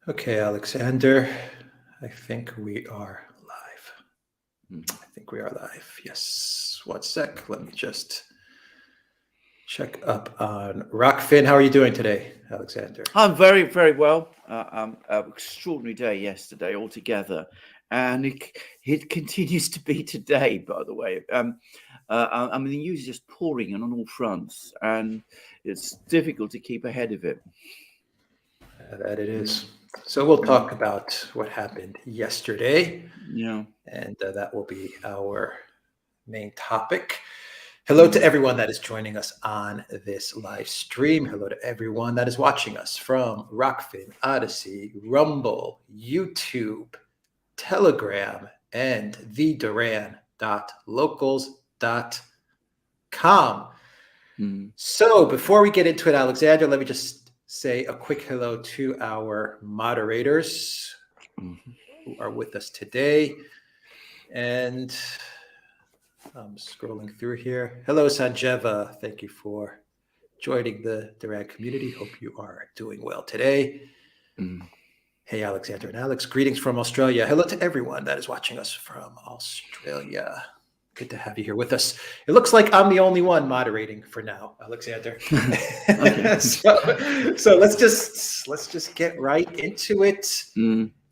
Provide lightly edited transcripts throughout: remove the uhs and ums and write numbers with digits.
Okay, Alexander, I think we are live. I think we are live. Yes. 1 sec. Let me just check up on Rockfin. How are you doing today, Alexander? I'm very, very well. Extraordinary day yesterday altogether, and it continues to be today. By the way, I mean the news is just pouring in on all fronts, and it's difficult to keep ahead of it. That it is. So we'll talk about what happened yesterday, Yeah. and that will be our main topic. Hello to everyone that is joining us on this live stream. Hello to everyone that is watching us from Rockfin, Odyssey, Rumble, YouTube, Telegram, and the Duran.locals.com. So before we get into it, Alexander, let me just say a quick hello to our moderators who are with us today. And I'm scrolling through here. Hello, Sanjeva. Thank you for joining the Duran community. Hope you are doing well today. Hey, Alexander and Alex. Greetings from Australia. Hello to everyone that is watching us from Australia. Good to have you here with us. It looks like I'm the only one moderating for now, Alexander. so let's just get right into it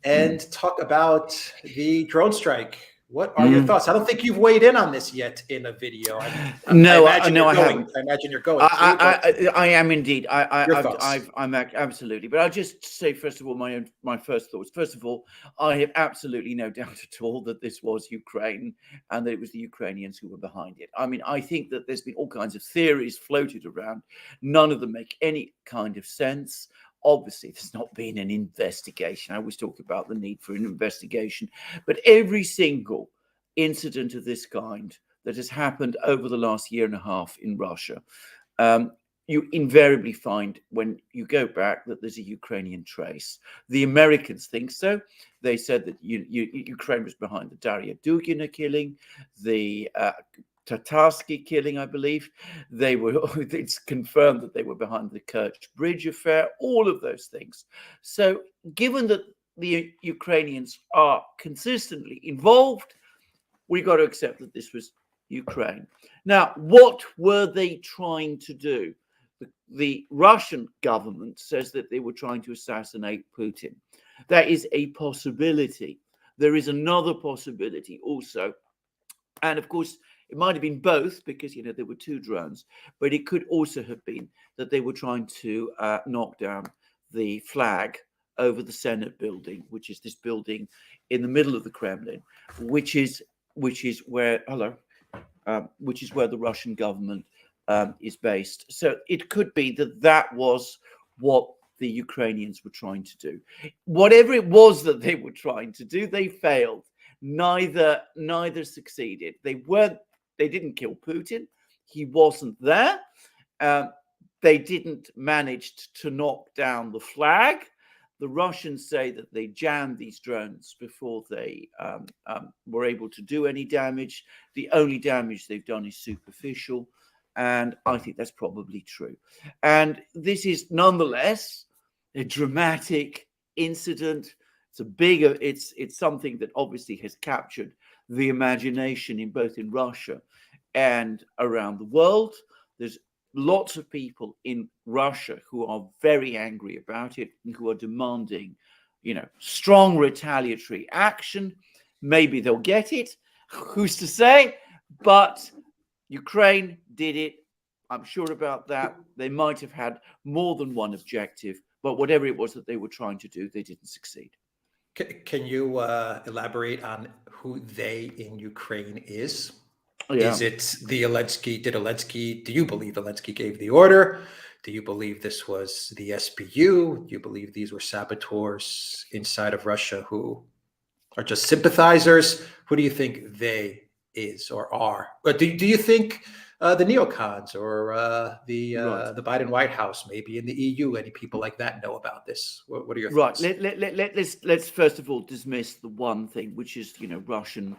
and talk about the drone strike. What are your thoughts? I don't think you've weighed in on this yet in a video. I imagine you're going. I am indeed. I'm absolutely. But I'll just say first of all my first thoughts. First of all, I have absolutely no doubt at all that this was Ukraine and that it was the Ukrainians who were behind it. I mean, I think that there's been all kinds of theories floated around. None of them make any kind of sense. Obviously, there's not been an investigation. I always talk about the need for an investigation. But every single incident of this kind that has happened over the last year and a half in Russia, you invariably find when you go back that there's a Ukrainian trace. The Americans think so. They said that Ukraine was behind the Daria Dugina killing, the Tatarsky killing, I believe. It's confirmed that they were behind the Kerch Bridge affair, all of those things. So given that the Ukrainians are consistently involved, we got to accept that this was Ukraine. Now, what were they trying to do? The Russian government says that they were trying to assassinate Putin. That is a possibility. There is another possibility also. And of course, it might have been both because, there were two drones, but it could also have been that they were trying to knock down the flag over the Senate building, which is this building in the middle of the Kremlin, which is where the Russian government is based. So it could be that was what the Ukrainians were trying to do. Whatever it was that they were trying to do, they failed. Neither succeeded. They didn't kill Putin. He wasn't there. They didn't manage to knock down the flag. The Russians say that they jammed these drones before they were able to do any damage. The only damage they've done is superficial. And I think that's probably true. And this is nonetheless a dramatic incident. It's something that obviously has captured the imagination in both in Russia and around the world. There's lots of people in Russia who are very angry about it and who are demanding, strong retaliatory action. Maybe they'll get it. Who's to say? But Ukraine did it. I'm sure about that. They might have had more than one objective, but whatever it was that they were trying to do, they didn't succeed. Can you elaborate on who they in Ukraine is? Yeah. Is it do you believe Zelensky gave the order? Do you believe this was the SBU? Do you believe these were saboteurs inside of Russia who are just sympathizers? Who do you think they is or are? Or do you think the neocons or the Biden White House, maybe in the EU, any people like that know about this? What are your thoughts? Let's first of all dismiss the one thing, which is Russian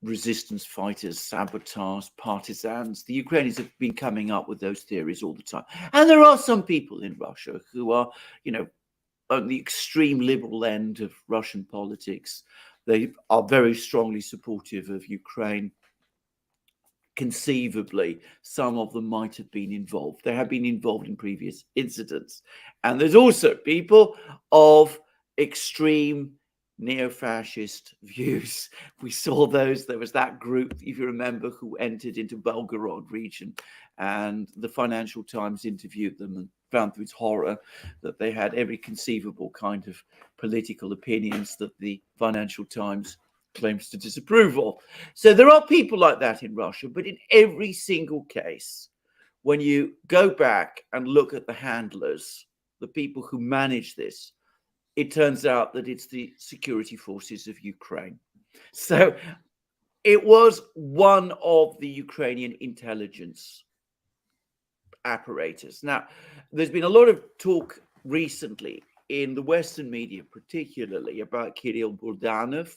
resistance fighters, sabotage, partisans. The Ukrainians have been coming up with those theories all the time, and there are some people in Russia who are on the extreme liberal end of Russian politics. They are very strongly supportive of Ukraine. Conceivably, some of them might have been involved. They have been involved in previous incidents. And there's also people of extreme neo-fascist views. We saw those. There was that group, if you remember, who entered into Belgorod region, and the Financial Times interviewed them and found to its horror that they had every conceivable kind of political opinions that the Financial Times claims to disapprove of. So there are people like that in Russia, but in every single case, when you go back and look at the handlers, the people who manage this, it turns out that it's the security forces of Ukraine. So it was one of the Ukrainian intelligence apparatus. Now, there's been a lot of talk recently in the Western media, particularly about Kirill Budanov,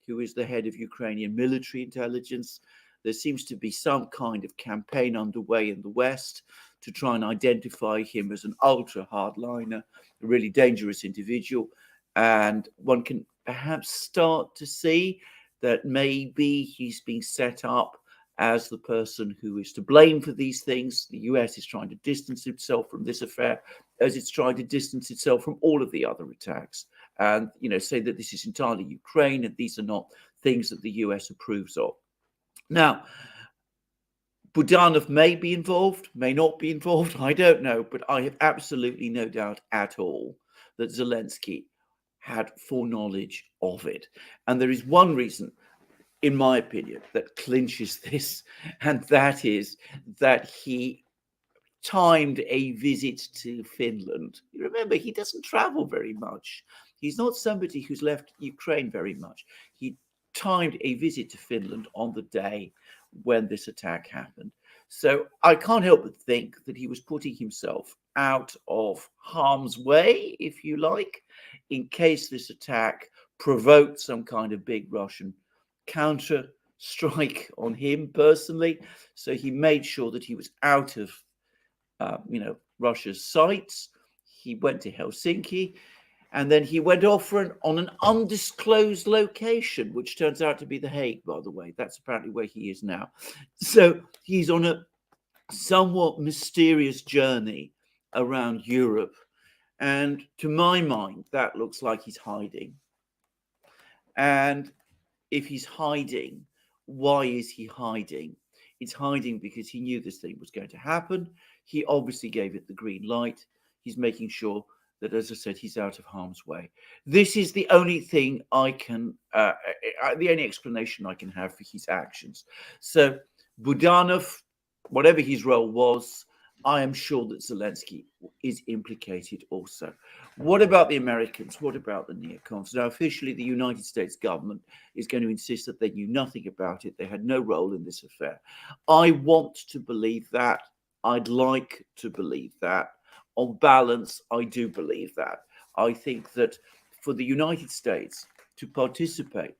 who is the head of Ukrainian military intelligence. There seems to be some kind of campaign underway in the West to try and identify him as an ultra hardliner, a really dangerous individual. And one can perhaps start to see that maybe he's being set up as the person who is to blame for these things. The US is trying to distance itself from this affair, as it's trying to distance itself from all of the other attacks, and say that this is entirely Ukraine and these are not things that the US approves of. Now, Budanov may be involved, may not be involved, I don't know, but I have absolutely no doubt at all that Zelensky had foreknowledge of it. And there is one reason, in my opinion, that clinches this, and that is that he timed a visit to Finland. You remember, he doesn't travel very much. He's not somebody who's left Ukraine very much. He timed a visit to Finland on the day when this attack happened. So I can't help but think that he was putting himself out of harm's way, if you like, in case this attack provoked some kind of big Russian counter strike on him personally. So he made sure that he was out of Russia's sights. He went to Helsinki, and then he went off on an undisclosed location, which turns out to be The Hague, by the way. That's apparently where he is now. So he's on a somewhat mysterious journey around Europe. And to my mind, that looks like he's hiding. And if he's hiding, why is he hiding? It's hiding because he knew this thing was going to happen. He obviously gave it the green light. He's making sure that, as I said, he's out of harm's way. This is the only thing the only explanation I can have for his actions. So Budanov, whatever his role was, I am sure that Zelensky is implicated also. What about the Americans? What about the neocons? Now, officially, the United States government is going to insist that they knew nothing about it. They had no role in this affair. I want to believe that. I'd like to believe that. On balance, I do believe that. I think that for the United States to participate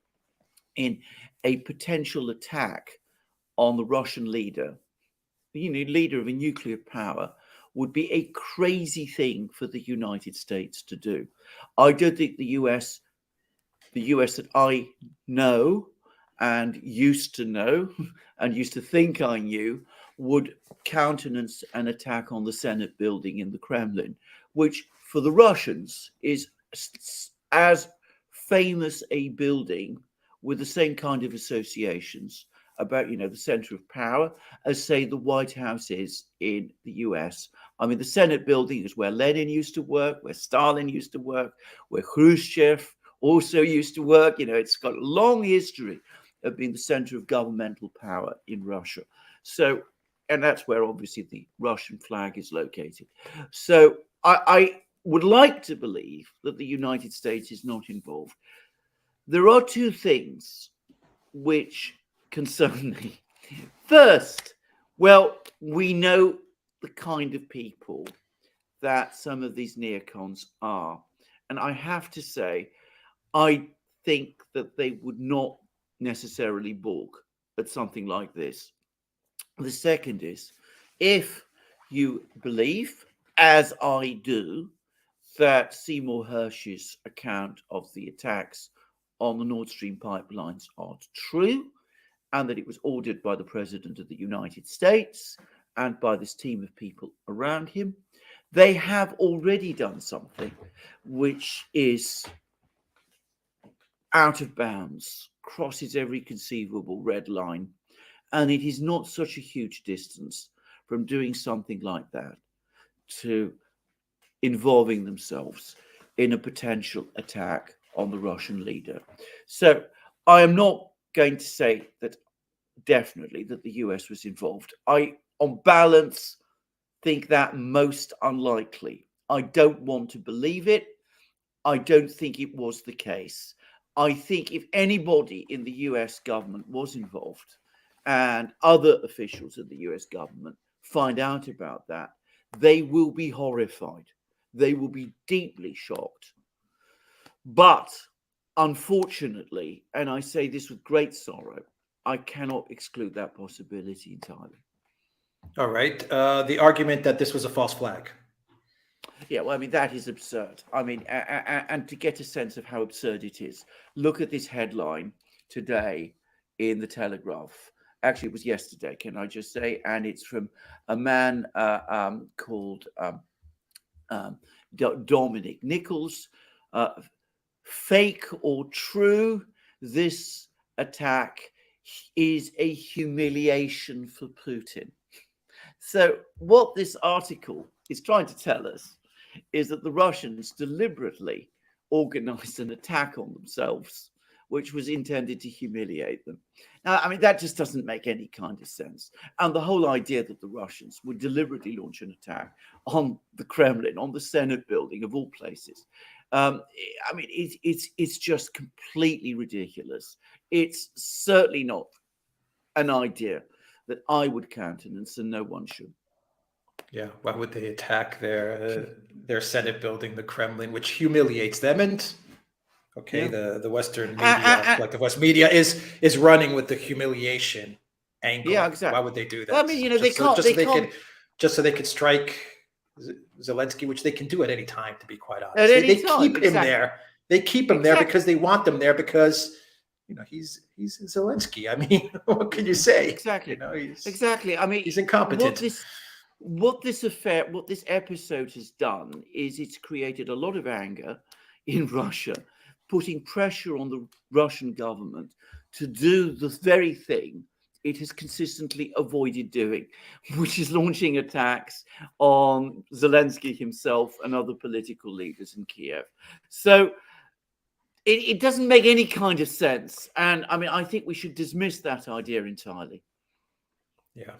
in a potential attack on the Russian leader, leader of a nuclear power, would be a crazy thing for the United States to do. I don't think the US that I know and used to know and used to think I knew would countenance an attack on the Senate building in the Kremlin, which for the Russians is as famous a building with the same kind of associations about, the center of power as, say, the White House is in the US. I mean, the Senate building is where Lenin used to work, where Stalin used to work, where Khrushchev also used to work. It's got a long history of being the center of governmental power in Russia. So, and that's where obviously the Russian flag is located. So I would like to believe that the United States is not involved. There are two things which concern me. First, well, we know the kind of people that some of these neocons are. And I have to say, I think that they would not necessarily balk at something like this. The second is, if you believe, as I do, that Seymour Hersh's account of the attacks on the Nord Stream pipelines are true, and that it was ordered by the President of the United States and by this team of people around him. They have already done something which is out of bounds, crosses every conceivable red line, and it is not such a huge distance from doing something like that to involving themselves in a potential attack on the Russian leader. So I am not going to say that definitely that the US was involved. I, on balance, think that most unlikely. I don't want to believe it. I don't think it was the case. I think if anybody in the US government was involved and other officials of the US government find out about that, they will be horrified. They will be deeply shocked. But unfortunately, and I say this with great sorrow, I cannot exclude that possibility entirely. All right. The argument that this was a false flag. Yeah, well, I mean, that is absurd. I mean, and to get a sense of how absurd it is, look at this headline today in the Telegraph. Actually, it was yesterday, can I just say? And it's from a man called Dominic Nichols. Fake or true, this attack is a humiliation for Putin. So what this article is trying to tell us is that the Russians deliberately organized an attack on themselves, which was intended to humiliate them. Now, I mean, that just doesn't make any kind of sense. And the whole idea that the Russians would deliberately launch an attack on the Kremlin, on the Senate building of all places, I mean, it's just completely ridiculous. It's certainly not an idea that I would countenance, and no one should. Yeah, why would they attack their Senate building, the Kremlin, which humiliates them? And okay, Yeah. the Western media, like the West media, is running with the humiliation angle. Yeah, exactly. Why would they do that? Well, I mean, you know, just so they could strike Zelensky, which they can do at any time. To be quite honest, At any they time, keep him exactly. there. They keep him there because they want them there because he's Zelensky. I mean, what can you say? Exactly. Exactly. I mean, he's incompetent. What this episode has done is it's created a lot of anger in Russia, putting pressure on the Russian government to do the very thing it has consistently avoided doing, which is launching attacks on Zelensky himself and other political leaders in Kiev. So it doesn't make any kind of sense. And I mean, I think we should dismiss that idea entirely. Yeah.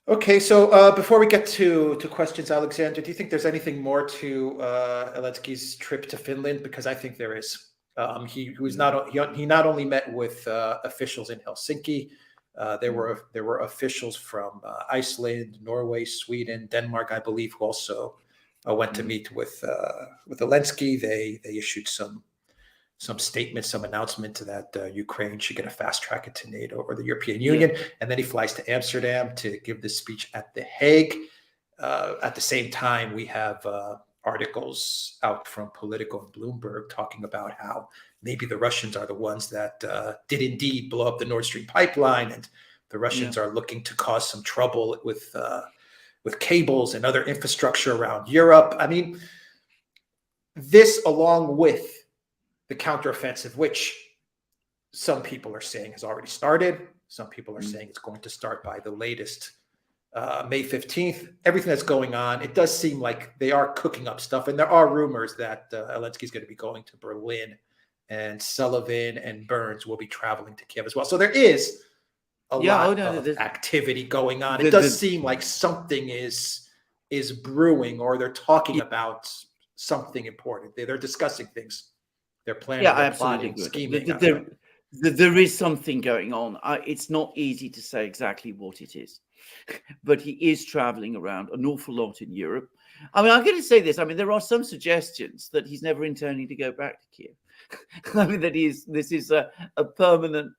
Okay, so before we get to questions, Alexander, do you think there's anything more to Zelensky's trip to Finland? Because I think there is. He not only met with officials in Helsinki. There were officials from Iceland, Norway, Sweden, Denmark, I believe, who also went to meet with Zelensky. They issued some statements, some announcement that Ukraine should get a fast track into NATO or the European Union. And then he flies to Amsterdam to give this speech at The Hague. At the same time, we have articles out from Politico and Bloomberg talking about how maybe the Russians are the ones that did indeed blow up the Nord Stream pipeline, and the Russians are looking to cause some trouble with cables and other infrastructure around Europe. I mean, this along with the counteroffensive, which some people are saying has already started. Some people are saying it's going to start by the latest May 15th. Everything that's going on, it does seem like they are cooking up stuff. And there are rumors that Zelensky is going to be going to Berlin, and Sullivan and Burns will be traveling to Kiev as well. So there is a lot of activity going on. It does seem like something is brewing, or they're talking about something important. They're discussing things. They're planning, plotting, scheming. There is something going on. It's not easy to say exactly what it is, but he is traveling around an awful lot in Europe. I mean, I'm going to say this. I mean, there are some suggestions that he's never intending to go back to Kiev. I mean, that this is a permanent,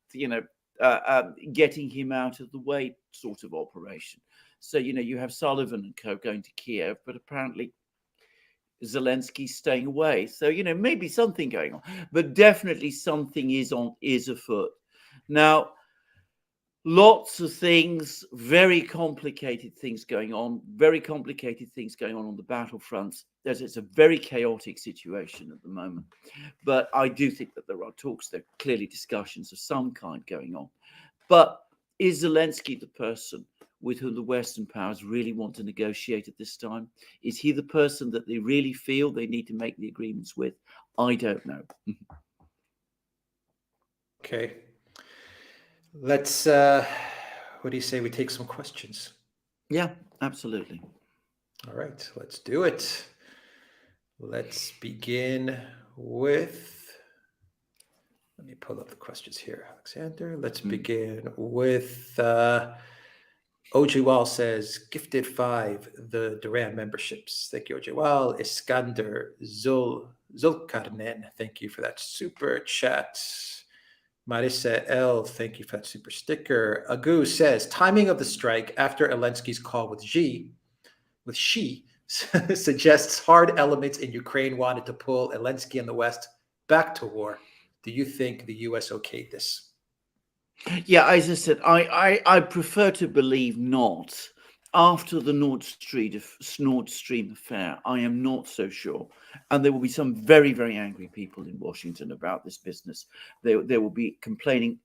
getting him out of the way sort of operation. So, you have Sullivan and co going to Kiev, but apparently Zelensky staying away. So, maybe something going on, but definitely something is afoot. Now, lots of things, very complicated things going on on the battlefronts. It's a very chaotic situation at the moment. But I do think that there are talks, there are clearly discussions of some kind going on. But is Zelensky the person with whom the Western powers really want to negotiate at this time? Is he the person that they really feel they need to make the agreements with? I don't know. Okay. Let's, what do you say we take some questions? Yeah, absolutely. All right, let's do it. Let's begin with, let me pull up the questions here, Alexander. Let's begin with OJ Wall says, gifted 5, the Duran memberships. Thank you, OJ Wall. Iskander Zulkarnen, thank you for that super chat. Marissa L, thank you for that super sticker. Agu says, timing of the strike after Zelensky's call with Xi suggests hard elements in Ukraine wanted to pull Zelensky and the West back to war. Do you think the US okayed this? Yeah, as I said, I prefer to believe not. After the Nord Stream affair, I am not so sure. And there will be some very, very angry people in Washington about this business. They will be complaining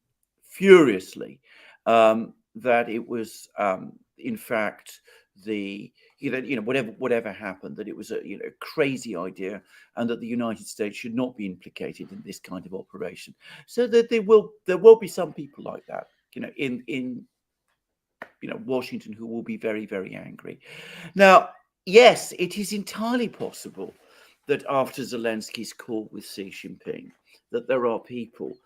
furiously that it was, in fact, whatever happened, that it was a crazy idea, and that the United States should not be implicated in this kind of operation. So that there will be some people like that, in Washington, who will be very, very angry. Now, yes, it is entirely possible that after Zelensky's call with Xi Jinping, that there are people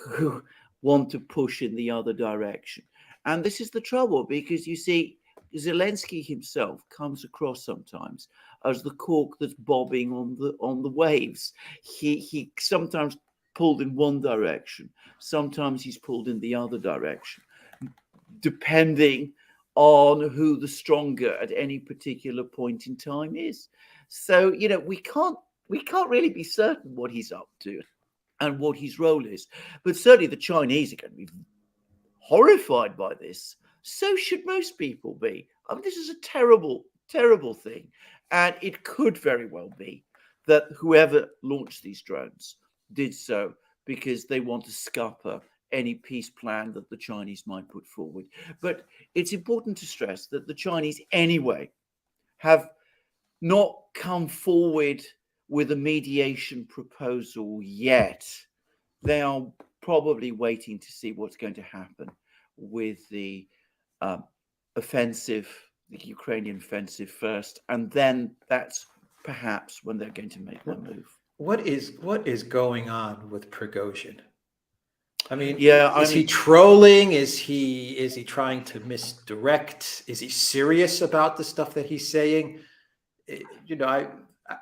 who want to push in the other direction. And this is the trouble, because you see, Zelensky himself comes across sometimes as the cork that's bobbing on the waves. He sometimes pulled in one direction, sometimes he's pulled in the other direction, depending on who the stronger at any particular point in time is. So, we can't really be certain what he's up to and what his role is. But certainly the Chinese are going to be horrified by this. So should most people be. I mean, this is a terrible, terrible thing. And it could very well be that whoever launched these drones did so because they want to scupper any peace plan that the Chinese might put forward. But it's important to stress that the Chinese anyway have not come forward with a mediation proposal yet. They are probably waiting to see what's going to happen with the Ukrainian offensive first, and then that's perhaps when they're going to make their move. What is going on with Prigozhin? I mean, is he trolling? Is he trying to misdirect? Is he serious about the stuff that he's saying?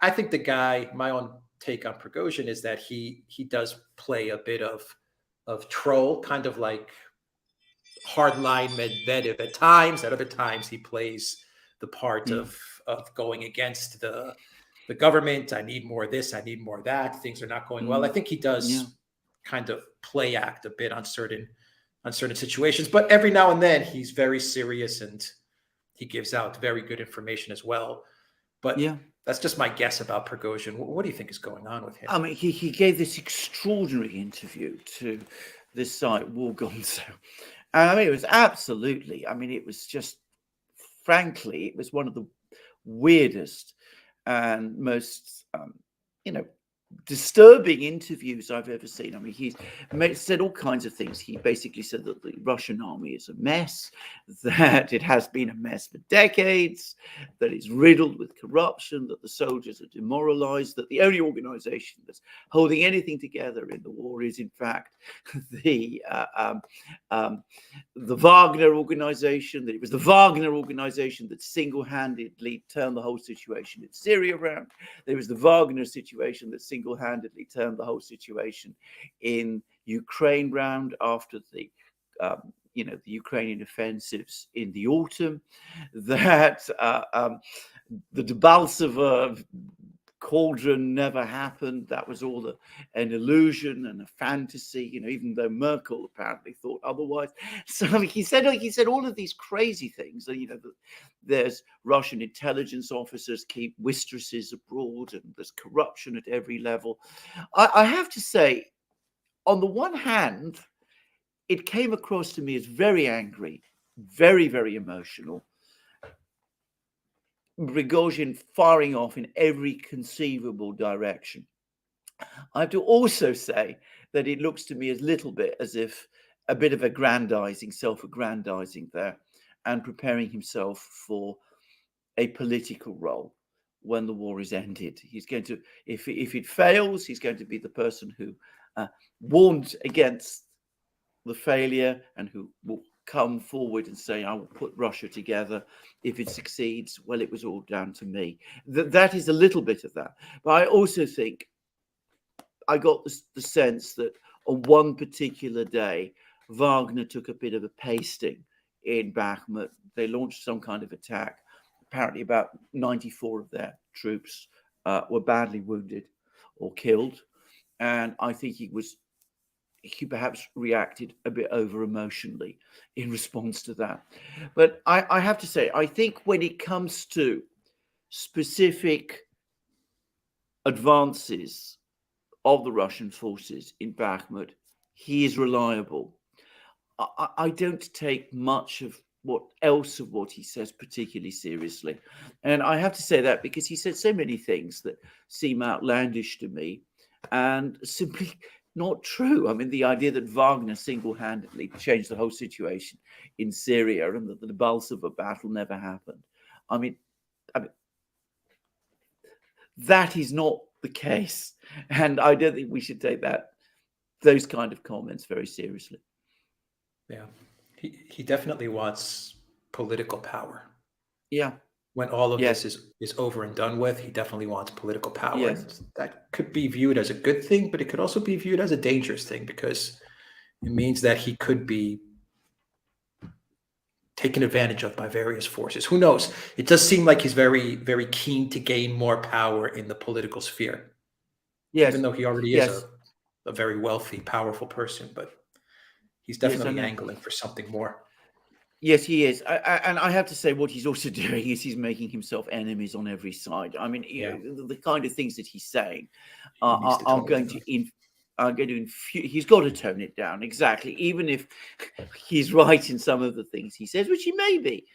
I think the guy, my own take on Prigozhin is that he does play a bit of troll, kind of like hardline Medvedev at times. At other times, he plays the part of going against the government. I need more of this. I need more of that. Things are not going well. I think he does kind of play act a bit on certain situations, but every now and then he's very serious and he gives out very good information as well. But that's just my guess about Prigozhin. What do you think is going on with him? I mean, he gave this extraordinary interview to this site, War Gonzo. And I mean, it was absolutely, it was just, frankly, it was one of the weirdest and most, disturbing interviews I've ever seen. I mean, he's said all kinds of things. He basically said that the Russian army is a mess, that it has been a mess for decades, that it's riddled with corruption, that the soldiers are demoralized, that the only organization that's holding anything together in the war is, in fact, the Wagner organization, that it was the Wagner organization that single-handedly turned the whole situation in Syria around. There was the Wagner situation that single-handedly turned the whole situation in Ukraine round after the the Ukrainian offensives in the autumn, that the Debaltseve cauldron never happened. That was all an illusion and a fantasy, even though Merkel apparently thought otherwise. So he said all of these crazy things. There's Russian intelligence officers keep mistresses abroad, and there's corruption at every level. I have to say, on the one hand, it came across to me as very angry, very, very emotional. Prigozhin firing off in every conceivable direction. I have to also say that it looks to me a little bit as if a bit of self-aggrandizing there, and preparing himself for a political role when the war is ended. He's going to, if it fails, he's going to be the person who warned against the failure and who will come forward and say, I will put Russia together. If it succeeds, well, it was all down to me. That is a little bit of that. But I also think I got the sense that on one particular day, Wagner took a bit of a pasting in Bakhmut. They launched some kind of attack. Apparently about 94 of their troops were badly wounded or killed. And I think he perhaps reacted a bit over emotionally in response to that. But I have to say, I think when it comes to specific advances of the Russian forces in Bakhmut, he is reliable. I don't take much of what he says particularly seriously. And I have to say that because he said so many things that seem outlandish to me and simply not true. I mean, the idea that Wagner single-handedly changed the whole situation in Syria and that the Balsova battle never happened. I mean, that is not the case. And I don't think we should take those kind of comments very seriously. Yeah, he definitely wants political power. Yeah. When all of this is over and done with, he definitely wants political power. Yes. And that could be viewed as a good thing, but it could also be viewed as a dangerous thing because it means that he could be taken advantage of by various forces. Who knows? It does seem like he's very, very keen to gain more power in the political sphere. Yes. Even though he already is a very wealthy, powerful person, but he's definitely angling for something more. Yes, he is. And I have to say, what he's also doing is he's making himself enemies on every side. I mean, the kind of things that he's saying are going to he's got to tone it down. Exactly. Even if he's right in some of the things he says, which he may be.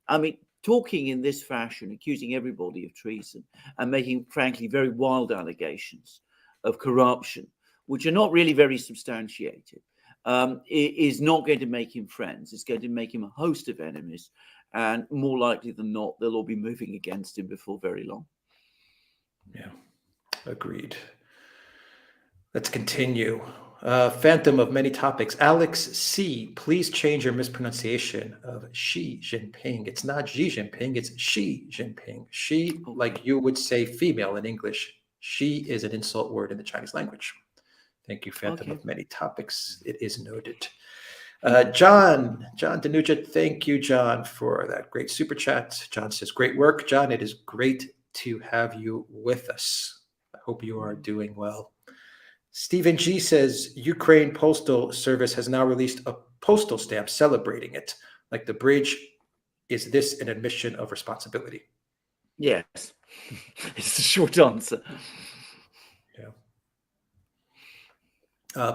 I mean, talking in this fashion, accusing everybody of treason and making, frankly, very wild allegations of corruption, which are not really very substantiated, is not going to make him friends. It's going to make him a host of enemies. And more likely than not, they'll all be moving against him before very long. Yeah, agreed. Let's continue. Phantom of many topics. Alex C., please change your mispronunciation of Xi Jinping. It's not Xi Jinping, it's Xi Jinping. Xi, like you would say female in English. Xi is an insult word in the Chinese language. Thank you, Phantom of many topics. It is noted. John Danuja, thank you, John, for that great super chat. John says, great work, John. It is great to have you with us. I hope you are doing well. Stephen G says, Ukraine Postal Service has now released a postal stamp celebrating it. Like the bridge, is this an admission of responsibility? Yes. It's the short answer. Yeah.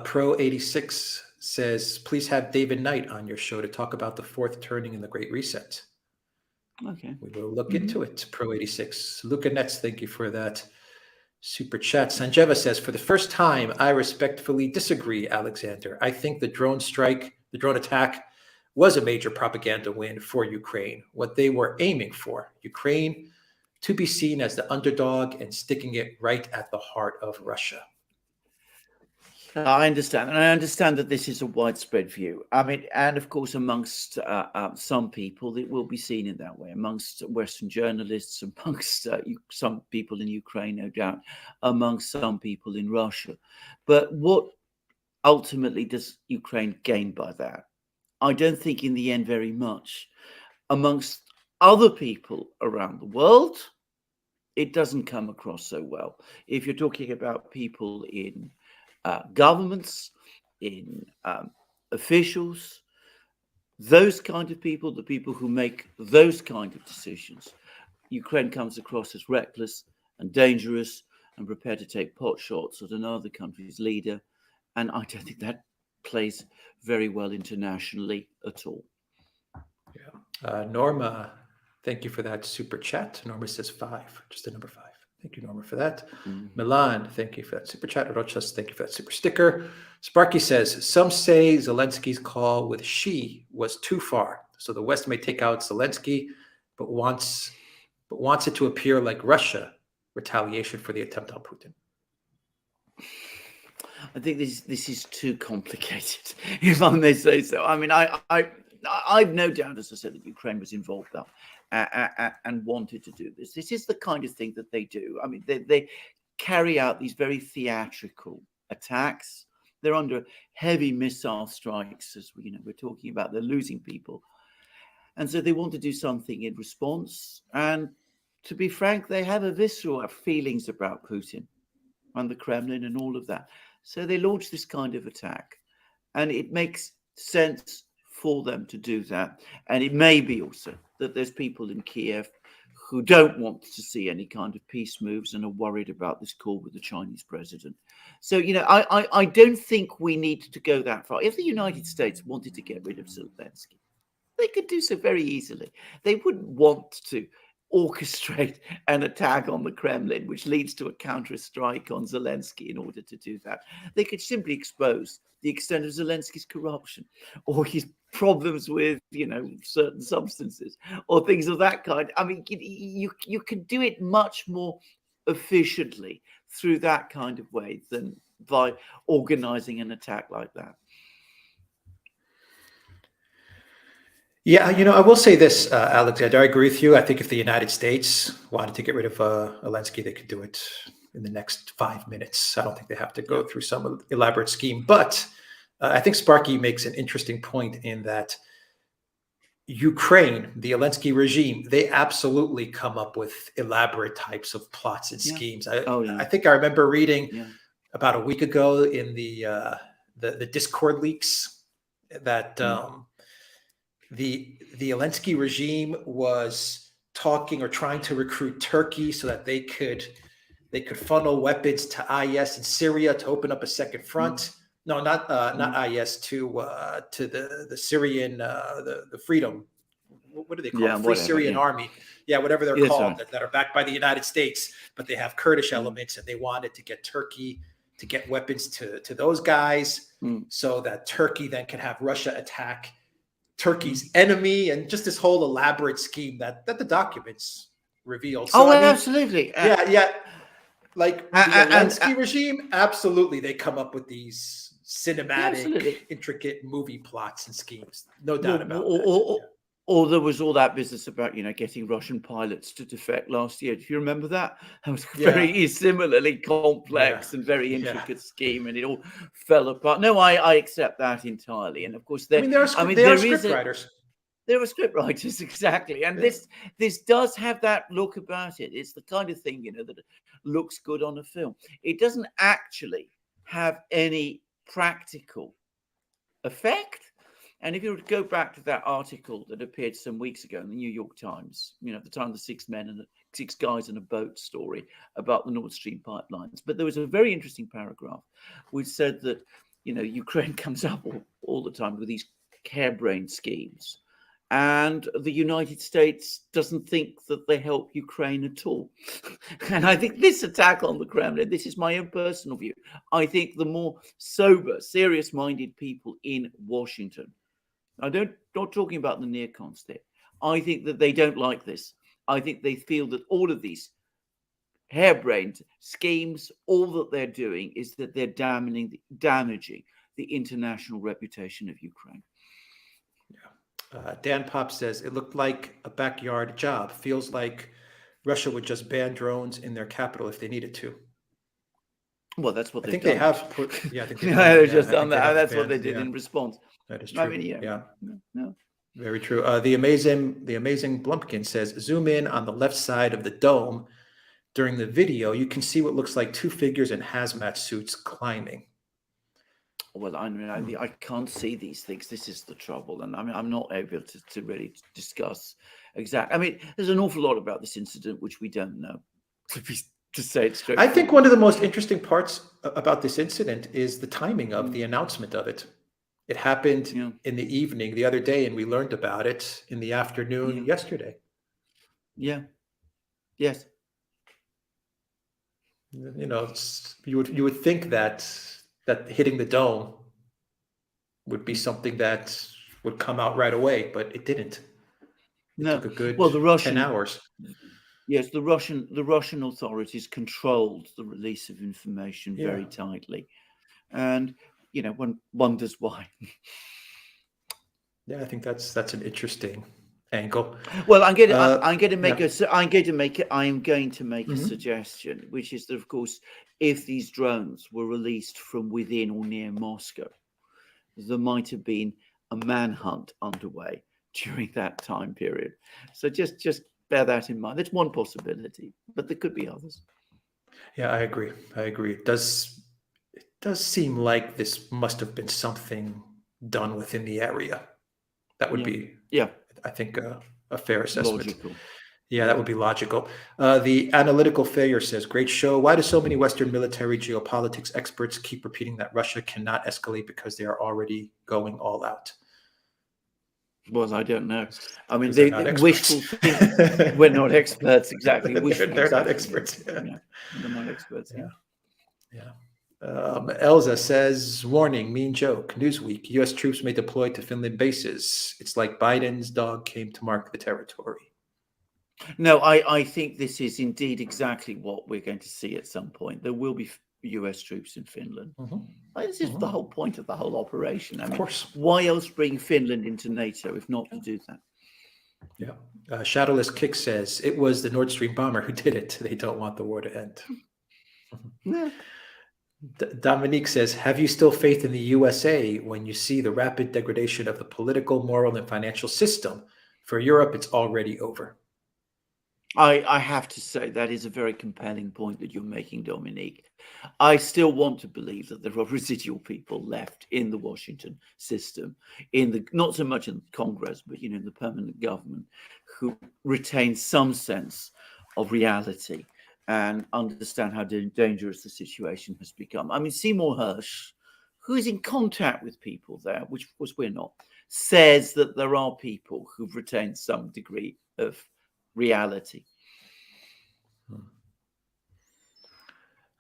Pro 86 says, please have David Knight on your show to talk about the fourth turning in the Great Reset. Okay. We will look into it. Pro 86. Luca Nets, thank you for that super chat. Sanjeva says, for the first time, I respectfully disagree, Alexander. I think the drone attack was a major propaganda win for Ukraine. What they were aiming for, Ukraine to be seen as the underdog and sticking it right at the heart of Russia. I understand. And I understand that this is a widespread view. I mean, and of course, amongst some people, it will be seen in that way, amongst Western journalists, amongst some people in Ukraine, no doubt, amongst some people in Russia. But what ultimately does Ukraine gain by that? I don't think in the end very much. Amongst other people around the world, it doesn't come across so well. If you're talking about people in governments, in officials, those kind of people, the people who make those kind of decisions, Ukraine comes across as reckless and dangerous and prepared to take pot shots at another country's leader. And I don't think that plays very well internationally at all. Yeah. Norma, thank you for that super chat. Norma says 5, just the number 5. Thank you, Norma, for that. Milan, thank you for that super chat. Rochas, thank you for that super sticker. Sparky says, some say Zelensky's call with she was too far. So the West may take out Zelensky, but wants it to appear like Russia retaliation for the attempt on Putin. I think this is too complicated, if I may say so. I mean, I've no doubt, as I said, that Ukraine was involved up and wanted to do this. This is the kind of thing that they do. I mean, they carry out these very theatrical attacks. They're under heavy missile strikes, as we're talking about. They're losing people, and so they want to do something in response. And to be frank, they have a visceral feelings about Putin and the Kremlin and all of that. So they launch this kind of attack, and it makes sense for them to do that. And it may be also that there's people in Kiev who don't want to see any kind of peace moves and are worried about this call with the Chinese president. So, I don't think we need to go that far. If the United States wanted to get rid of Zelensky, they could do so very easily. They wouldn't want to orchestrate an attack on the Kremlin, which leads to a counter-strike on Zelensky in order to do that. They could simply expose the extent of Zelensky's corruption or his problems with, certain substances or things of that kind. I mean, you can do it much more efficiently through that kind of way than by organizing an attack like that. Yeah, I will say this, Alexander. I agree with you. I think if the United States wanted to get rid of Zelensky, they could do it in the next 5 minutes. I don't think they have to go through some elaborate scheme. But I think Sparky makes an interesting point in that Ukraine, the Zelensky regime, they absolutely come up with elaborate types of plots and schemes. I think I remember reading about a week ago in the Discord leaks that the Zelensky regime was talking or trying to recruit Turkey so that they could funnel weapons to IS in Syria to open up a second front. No, not IS, to the Syrian the Freedom. What do they call it? Free Syrian Army? Yeah, whatever they're called, that are backed by the United States, but they have Kurdish elements, and they wanted to get Turkey to get weapons to those guys, so that Turkey then can have Russia attack Turkey's enemy, and just this whole elaborate scheme that the documents reveal. So, absolutely. Like the Zelensky regime, absolutely, they come up with these cinematic, intricate movie plots and schemes. No doubt about that. Or there was all that business about, getting Russian pilots to defect last year. Do you remember that? That was very similarly complex and very intricate scheme, and it all fell apart. No, I accept that entirely. And of course, there are script writers. There are script writers, exactly. And this does have that look about it. It's the kind of thing, that looks good on a film. It doesn't actually have any practical effect. And if you were to go back to that article that appeared some weeks ago in the New York Times, the time of the 6 guys in a boat story about the Nord Stream pipelines. But there was a very interesting paragraph which said that, Ukraine comes up all the time with these harebrained schemes. And the United States doesn't think that they help Ukraine at all. And I think this attack on the Kremlin, this is my own personal view, I think the more sober, serious-minded people in Washington, not talking about the neocons there, I think that they don't like this. I think they feel that all of these harebrained schemes, all that they're doing is that they're damaging the international reputation of Ukraine. Dan Pop says, it looked like a backyard job. Feels like Russia would just ban drones in their capital if they needed to. Well, that's what I think they have put. Yeah, I think they've just done that. That's what they did in response. That is true. I mean, very true. The amazing Blumpkin says, zoom in on the left side of the dome. during the video, you can see what looks like two figures in hazmat suits climbing. Well, I mean, I can't see these things. This is the trouble, and I mean, I'm not able to really discuss exactly. I mean, there's an awful lot about this incident which we don't know. To say it straight. I think one of the most interesting parts about this incident is the timing of the announcement of it. It happened in the evening the other day, and we learned about it in the afternoon yesterday. Yeah. Yes. You know, you would think that hitting the dome would be something that would come out right away, but it didn't. It took a good 10 hours. Yes, the Russian authorities controlled the release of information very tightly, and one wonders why. Yeah, I think that's an interesting angle. Well, I'm going to make a suggestion, which is that, of course, if these drones were released from within or near Moscow, there might have been a manhunt underway during that time period. So just bear that in mind. That's one possibility, but there could be others. Yeah, I agree. It does seem like this must have been something done within the area. That would be, I think, a fair assessment. Logical. Yeah, that would be logical. The Analytical Failure says, great show. Why do so many Western military geopolitics experts keep repeating that Russia cannot escalate because they are already going all out? Well, I don't know. I mean, they wishful thinking. We're not experts, exactly. They're not experts. Yeah. They're not experts. Yeah. Elza says, warning, mean joke. Newsweek, U.S. troops may deploy to Finland bases. It's like Biden's dog came to mark the territory. No, I think this is indeed exactly what we're going to see at some point. There will be U.S. troops in Finland. This is the whole point of the whole operation. I mean, of course. Why else bring Finland into NATO if not to do that? Yeah. Shadowless Kick says, it was the Nord Stream bomber who did it. They don't want the war to end. Yeah. Dominique says, have you still faith in the USA when you see the rapid degradation of the political, moral, and financial system? For Europe, it's already over. I have to say that is a very compelling point that you're making, Dominique. I still want to believe that there are residual people left in the Washington system, not so much in Congress, but in the permanent government, who retain some sense of reality and understand how dangerous the situation has become. I mean, Seymour Hersh, who is in contact with people there, which of course we're not, says that there are people who've retained some degree of reality.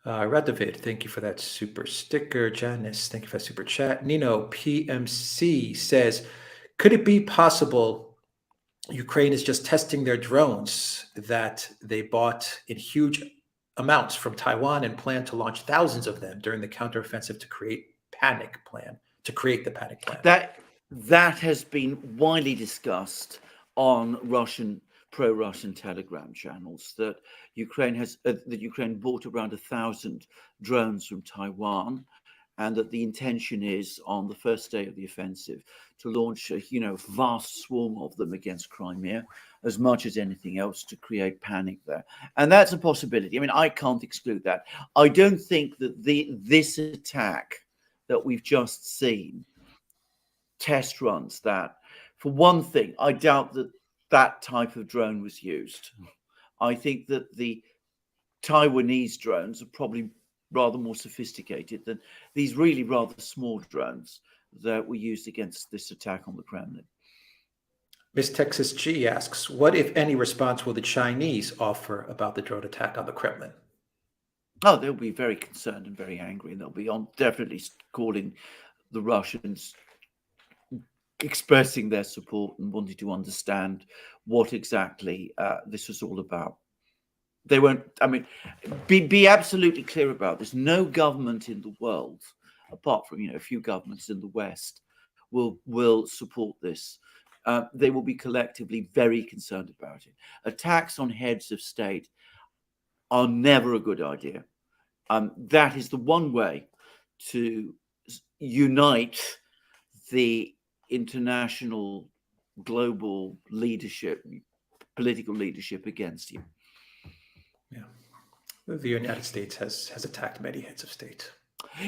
Radovid, thank you for that super sticker. Janice, thank you for that super chat. Nino PMC says, could it be possible Ukraine is just testing their drones that they bought in huge amounts from Taiwan and plan to launch thousands of them during the counteroffensive to create the panic plan? That has been widely discussed on pro-Russian Telegram channels, that Ukraine bought around 1,000 drones from Taiwan, and that the intention is on the first day of the offensive to launch a vast swarm of them against Crimea, as much as anything else, to create panic there. And that's a possibility. I mean, I can't exclude that. I don't think that this attack that we've just seen test runs that. For one thing, I doubt that type of drone was used. I think that the Taiwanese drones are probably rather more sophisticated than these really rather small drones that were used against this attack on the Kremlin. Miss Texas G asks, what, if any, response will the Chinese offer about the drone attack on the Kremlin? Oh, they'll be very concerned and very angry, and they'll be definitely calling the Russians, expressing their support and wanting to understand what exactly this was all about. They won't, I mean, be absolutely clear about this. No government in the world, apart from a few governments in the West, will support this. They will be collectively very concerned about it. Attacks on heads of state are never a good idea. That is the one way to unite the international, global leadership, political leadership against you. Yeah. The United States has attacked many heads of state.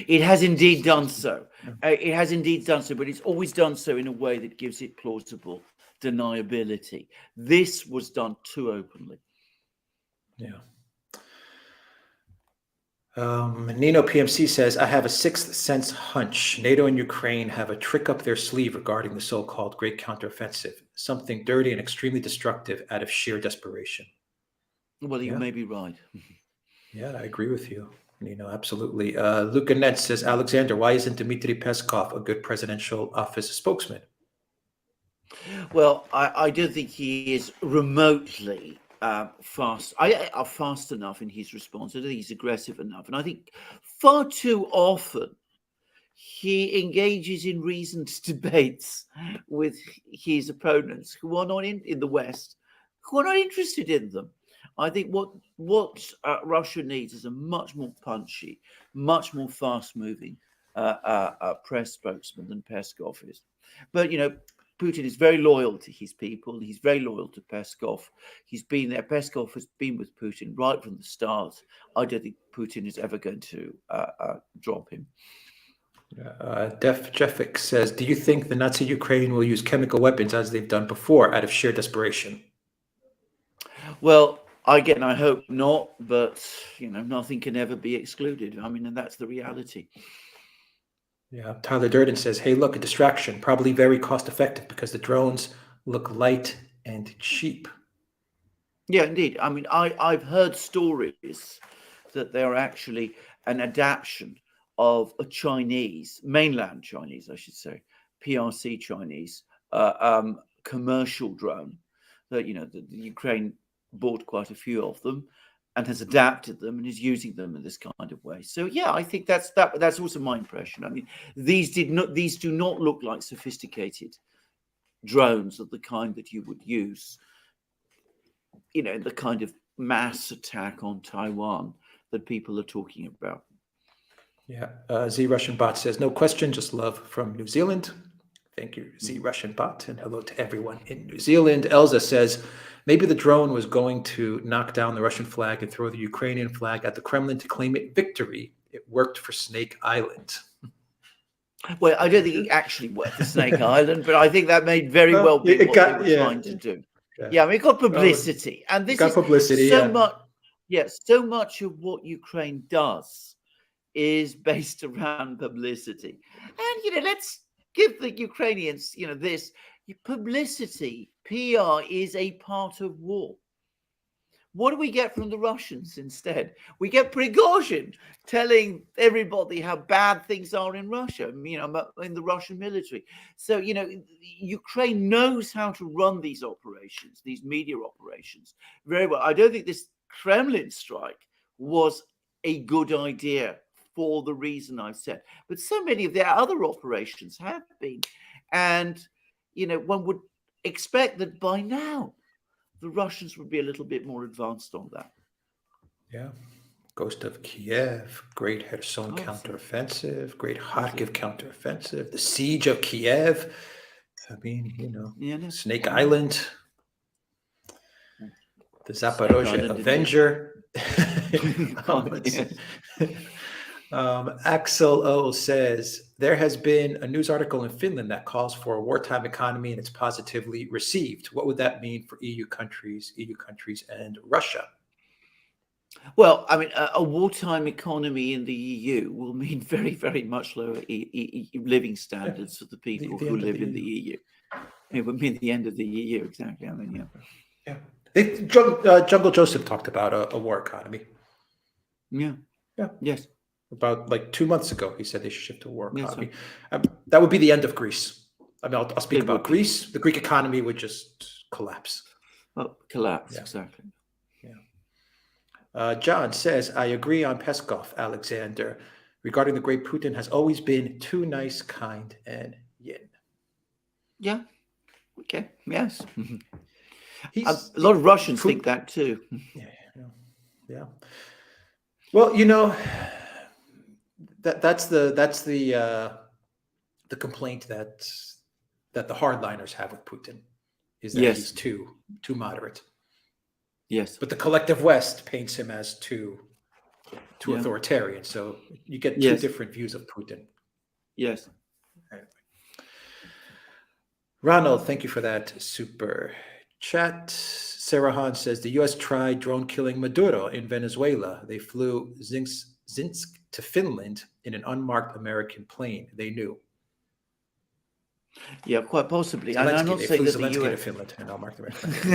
It has indeed done so. It has indeed done so, but it's always done so in a way that gives it plausible deniability. This was done too openly. Yeah. Nino PMC says, I have a sixth sense hunch. NATO and Ukraine have a trick up their sleeve regarding the so-called Great Counteroffensive, something dirty and extremely destructive out of sheer desperation. Well, you may be right. Yeah, I agree with you, Nino, absolutely. Luca Nett says, Alexander, why isn't Dmitry Peskov a good presidential office spokesman? Well, I don't think he is remotely fast enough in his response. I don't think he's aggressive enough. And I think far too often he engages in reasoned debates with his opponents who are not in the West, who are not interested in them. I think what Russia needs is a much more punchy, much more fast-moving press spokesman than Peskov is. But, Putin is very loyal to his people. He's very loyal to Peskov. He's been there. Peskov has been with Putin right from the start. I don't think Putin is ever going to drop him. Jeffic says, do you think the Nazi Ukraine will use chemical weapons as they've done before out of sheer desperation? Well, again, I hope not, but, nothing can ever be excluded. I mean, and that's the reality. Yeah, Tyler Durden says, hey, look, a distraction, probably very cost effective because the drones look light and cheap. Yeah, indeed. I mean, I've heard stories that they are actually an adaptation of a Chinese, mainland Chinese, I should say, PRC Chinese commercial drone that, the Ukraine bought quite a few of them and has adapted them and is using them in this kind of way. So yeah, I think that's also my impression. I mean, these do not look like sophisticated drones of the kind that you would use, in the kind of mass attack on Taiwan that people are talking about. Yeah, Z Russian Bot says, no question, just love from New Zealand. Thank you, Z Russian Bot, and hello to everyone in New Zealand. Elza says, maybe the drone was going to knock down the Russian flag and throw the Ukrainian flag at the Kremlin to claim it victory. It worked for Snake Island. Well, I don't think it actually worked for Snake Island, but I think that may very well be what they were trying to do. Yeah, I mean, it got publicity, and this is publicity, so much. Yes, so much of what Ukraine does is based around publicity, and let's give the Ukrainians, this publicity. PR is a part of war. What do we get from the Russians instead? We get Prigozhin telling everybody how bad things are in Russia, in the Russian military. So, Ukraine knows how to run these operations, these media operations very well. I don't think this Kremlin strike was a good idea for the reason I've said. But so many of their other operations have been. And, one would expect that by now, the Russians would be a little bit more advanced on that. Yeah. Ghost of Kiev, great Kherson counteroffensive, great Kharkiv counteroffensive, the siege of Kiev. I mean, Snake Island, the Zaporozhye Avenger. Axel O says, there has been a news article in Finland that calls for a wartime economy and it's positively received. What would that mean for EU countries and Russia? Well, I mean, a wartime economy in the EU will mean very, very much lower living standards for the people who live in the EU. It would mean the end of the EU, exactly. I mean, Jungle Joseph talked about a war economy. Yeah. Yes. About like 2 months ago, he said they should shift to a war economy. That would be the end of Greece. I mean, I'll speak about Greece. The Greek economy would just collapse. Well, collapse, exactly. Yeah. John says, I agree on Peskov, Alexander. Regarding the great Putin has always been too nice, kind, and yin. Yeah. Okay. Yes. A lot of Russians think that too. Yeah. Well, that's the complaint that the hardliners have with Putin is that he's too moderate. Yes. But the collective West paints him as too too authoritarian. So you get two different views of Putin. Yes. Anyway. Ronald, thank you for that super chat. Sarah Hahn says the U.S. tried drone killing Maduro in Venezuela. They flew Zinsk to Finland in an unmarked American plane. They knew. Yeah, quite possibly. Zelensky, and I'm not they saying flew that Zelensky the to US... Finland in an unmarked American plane.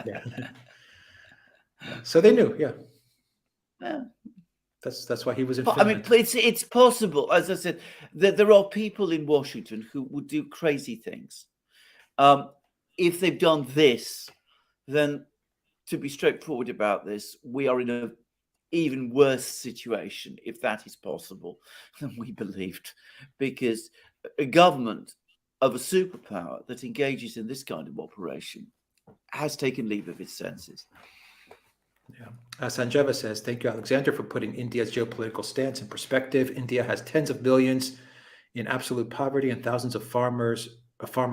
Yeah. So they knew. Yeah. That's why he was in Finland. I mean, it's possible, as I said, that there are people in Washington who would do crazy things. If they've done this, then to be straightforward about this, we are in an even worse situation, if that is possible, than we believed, because a government of a superpower that engages in this kind of operation has taken leave of its senses. Yeah. Sanjeva says, thank you, Alexander, for putting India's geopolitical stance in perspective. India has tens of billions in absolute poverty and thousands of farmer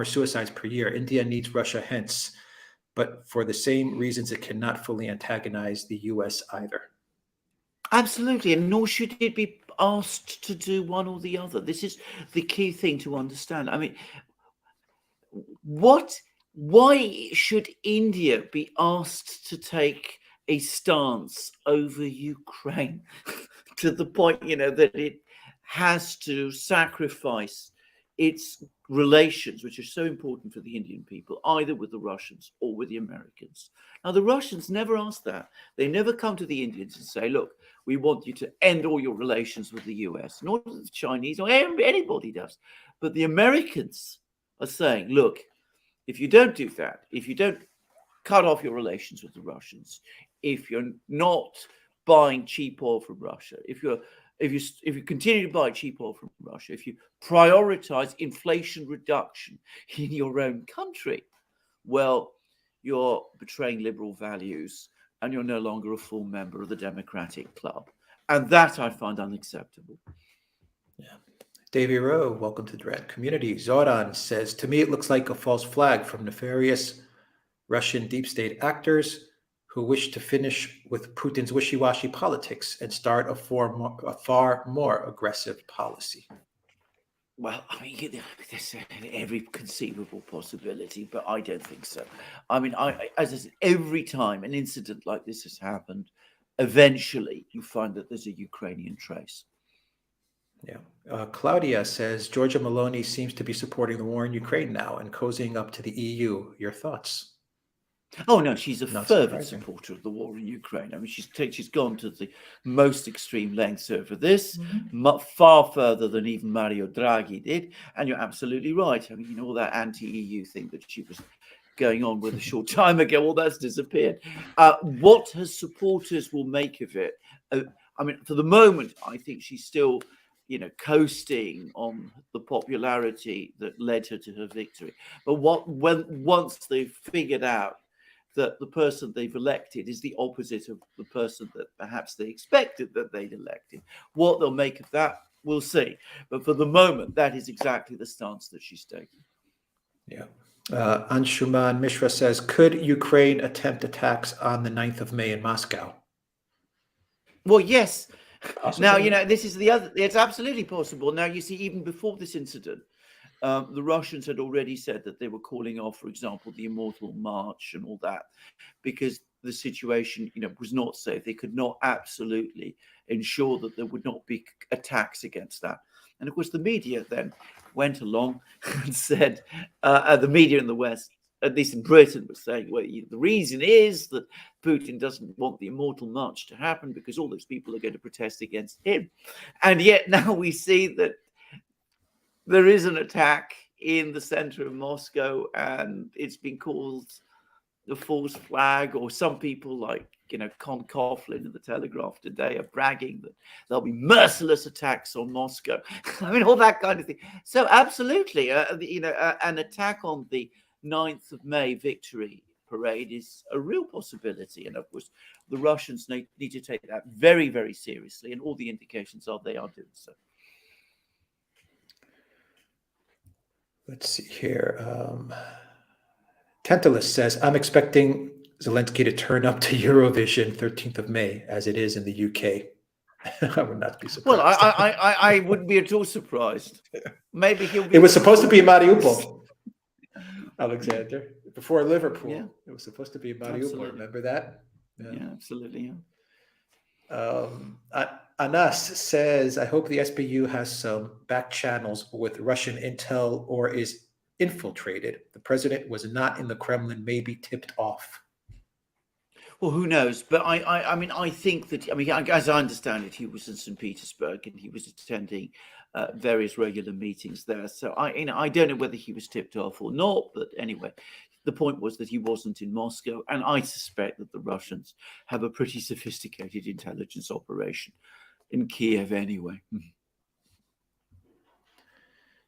suicides per year. India needs Russia hence, but for the same reasons, it cannot fully antagonize the U.S. either. Absolutely, and nor should it be asked to do one or the other. This is the key thing to understand. I mean, why should India be asked to take a stance over Ukraine to the point, that it has to sacrifice its relations, which are so important for the Indian people, either with the Russians or with the Americans? Now, the Russians never ask that. They never come to the Indians and say, look, we want you to end all your relations with the US, nor do the Chinese, or anybody does. But the Americans are saying, look, if you don't do that, if you don't cut off your relations with the Russians, if you're not buying cheap oil from Russia, if you continue to buy cheap oil from Russia, if you prioritize inflation reduction in your own country, well, you're betraying liberal values and you're no longer a full member of the Democratic Club. And that I find unacceptable. Yeah. Davey Rowe, welcome to the Duran community. Zoran says, to me, it looks like a false flag from nefarious Russian deep state actors who wish to finish with Putin's wishy-washy politics and start a far more aggressive policy. Well, I mean, there's every conceivable possibility, but I don't think so. I mean, as I said, every time an incident like this has happened, eventually you find that there's a Ukrainian trace. Yeah. Claudia says, Giorgia Meloni seems to be supporting the war in Ukraine now and cozying up to the EU. Your thoughts? Oh, no, she's a fervent supporter of the war in Ukraine. I mean, she's gone to the most extreme lengths over this, far further than even Mario Draghi did. And you're absolutely right. I mean, all that anti-EU thing that she was going on with a short time ago, all that's disappeared. What her supporters will make of it, I mean, for the moment, I think she's still, coasting on the popularity that led her to her victory. But once they've figured out that the person they've elected is the opposite of the person that perhaps they expected that they'd elected, what they'll make of that, we'll see. But for the moment, that is exactly the stance that she's taking. Yeah. Anshuman Mishra says, could Ukraine attempt attacks on the 9th of May in Moscow? Well, yes. Possible. Now, this is the other, it's absolutely possible. Now, you see, even before this incident, the Russians had already said that they were calling off, for example, the Immortal March and all that, because the situation, was not safe. They could not absolutely ensure that there would not be attacks against that. And of course, the media then went along and said, the media in the West, at least in Britain, was saying, well, the reason is that Putin doesn't want the Immortal March to happen because all those people are going to protest against him. And yet now we see that there is an attack in the center of Moscow, and it's been called the false flag, or some people like, Con Coughlin in the Telegraph today are bragging that there'll be merciless attacks on Moscow. I mean, all that kind of thing. So absolutely, an attack on the 9th of May victory parade is a real possibility. And of course, the Russians need to take that very, very seriously. And all the indications are they are doing so. Let's see here. Tantalus says, I'm expecting Zelensky to turn up to Eurovision 13th of May, as it is in the UK. I would not be surprised. Well, I wouldn't be at all surprised. Maybe he'll be. It was supposed to be Mariupol, Alexander, before Liverpool. Yeah. It was supposed to be Mariupol. Absolutely. Remember that? Yeah, absolutely. Yeah. Anas says, I hope the SBU has some back channels with Russian intel or is infiltrated. The president was not in the Kremlin, maybe tipped off. Well, who knows? But I mean, I think that, I mean, as I understand it, he was in St. Petersburg and he was attending various regular meetings there. So I don't know whether he was tipped off or not. But anyway, the point was that he wasn't in Moscow. And I suspect that the Russians have a pretty sophisticated intelligence operation in Kiev anyway.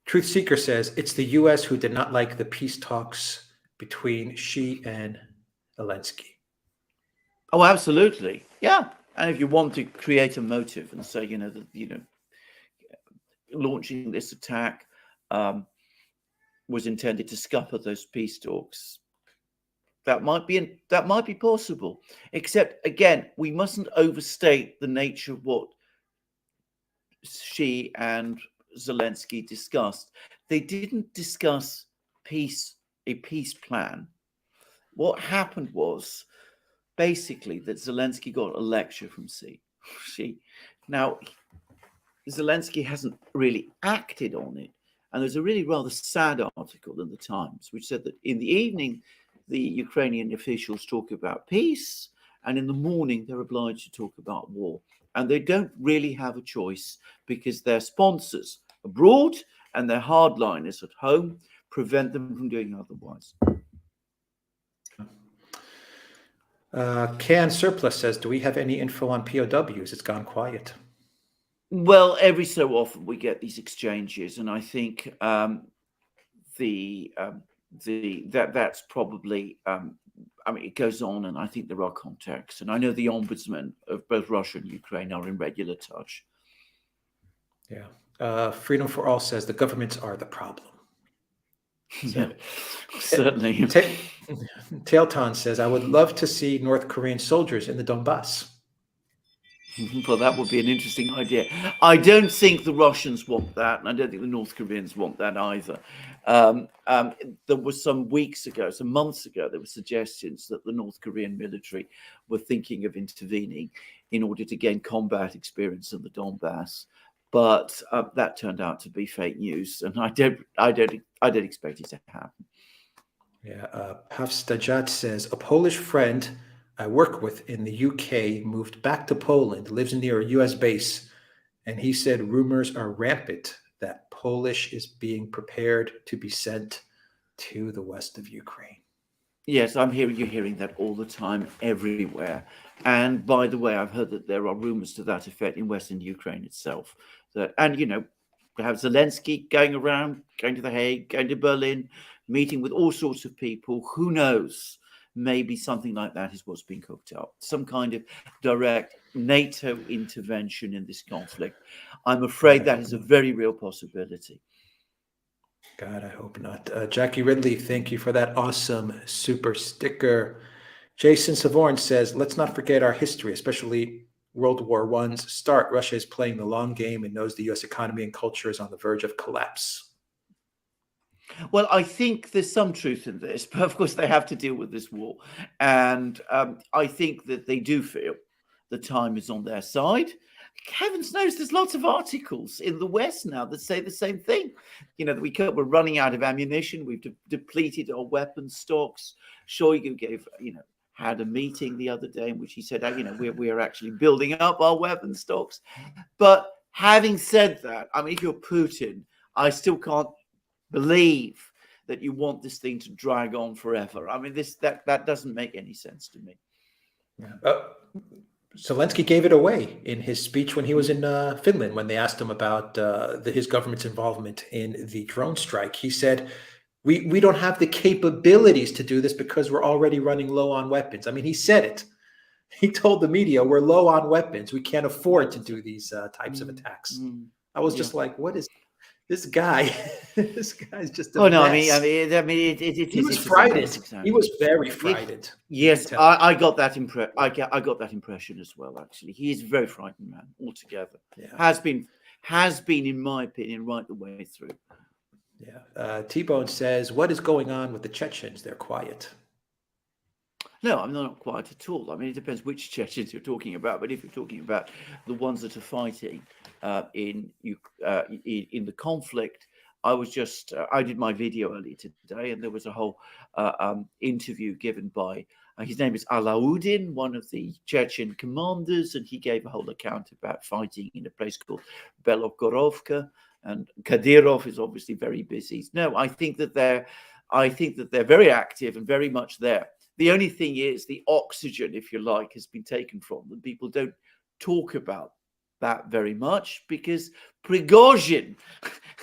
Truth Seeker says it's the U.S. who did not like the peace talks between Xi and Zelensky. Oh, absolutely. Yeah. And if you want to create a motive and say, that, launching this attack was intended to scupper those peace talks, that might be possible. Except, again, we mustn't overstate the nature of what Xi and Zelensky discussed. They didn't discuss a peace plan. What happened was basically that Zelensky got a lecture from Xi. Now, Zelensky hasn't really acted on it. And there's a really rather sad article in the Times, which said that in the evening, the Ukrainian officials talk about peace, and in the morning, they're obliged to talk about war. And they don't really have a choice because their sponsors abroad and their hardliners at home prevent them from doing otherwise. Can Surplus says, do we have any info on POWs? It's gone quiet. Well, every so often we get these exchanges, and I think that's probably it goes on, and I think there are contacts, and I know the ombudsmen of both Russia and Ukraine are in regular touch. Yeah, Freedom for All says the governments are the problem. So, certainly. Tailton says, I would love to see North Korean soldiers in the Donbass. Well, that would be an interesting idea. I don't think the Russians want that, and I don't think the North Koreans want that either. There was some months ago, there were suggestions that the North Korean military were thinking of intervening in order to gain combat experience in the Donbass. But that turned out to be fake news, and I don't expect it to happen. Yeah, Pavstajat says, a Polish friend I work with in the UK moved back to Poland, lives near a US base, and he said rumors are rampant that Polish is being prepared to be sent to the west of Ukraine. Yes, you're hearing that all the time, everywhere. And by the way, I've heard that there are rumors to that effect in Western Ukraine itself. We have Zelensky going around, going to The Hague, going to Berlin, meeting with all sorts of people. Who knows? Maybe something like that is what's being cooked up. Some kind of direct NATO intervention in this conflict. I'm afraid that is a very real possibility. God, I hope not. Jackie Ridley, thank you for that awesome super sticker. Jason Savorn says, let's not forget our history, especially World War I's start. Russia is playing the long game and knows the U.S. economy and culture is on the verge of collapse. Well, I think there's some truth in this, but of course they have to deal with this war. And I think that they do feel the time is on their side. Heavens knows there's lots of articles in the West now that say the same thing. That we're running out of ammunition. We've depleted our weapons stocks. Shoigu had a meeting the other day in which he said, we are actually building up our weapons stocks. But having said that, I mean, if you're Putin, I still can't believe that you want this thing to drag on forever. I mean, that doesn't make any sense to me. Yeah. Zelensky gave it away in his speech when he was in Finland, when they asked him about his government's involvement in the drone strike. He said, we don't have the capabilities to do this because we're already running low on weapons. I mean, he said it. He told the media, we're low on weapons. We can't afford to do these types of attacks. I was just like, what is This guy, this guy's just a Oh no, mess. He was it's a frightened. mess, exactly. He was very frightened. Yes, I got that impression. I got that impression as well. Actually, he is a very frightened man altogether. Yeah. Has been, in my opinion, right the way through. Yeah. T-Bone says, "What is going on with the Chechens? They're quiet." No, I'm not quiet at all. I mean, it depends which Chechens you're talking about. But if you're talking about the ones that are fighting in the conflict, I did my video earlier today, and there was a whole interview given by his name is Alauddin, one of the Chechen commanders, and he gave a whole account about fighting in a place called Belogorovka. And Kadyrov is obviously very busy. No, I think that they're very active and very much there. The only thing is the oxygen, if you like, has been taken from them. People don't talk about that very much because Prigozhin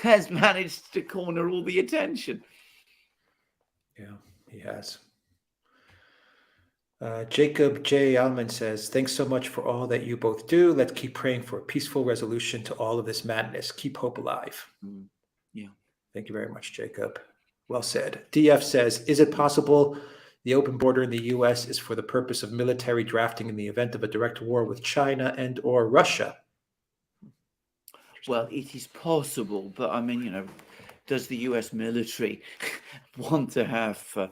has managed to corner all the attention. Yeah, he has. Jacob J. Alman says, "Thanks so much for all that you both do. Let's keep praying for a peaceful resolution to all of this madness. Keep hope alive." Yeah. Thank you very much, Jacob. Well said. DF says, "Is it possible the open border in the U.S. is for the purpose of military drafting in the event of a direct war with China and or Russia?" Well, it is possible, but I mean, does the U.S. military want to have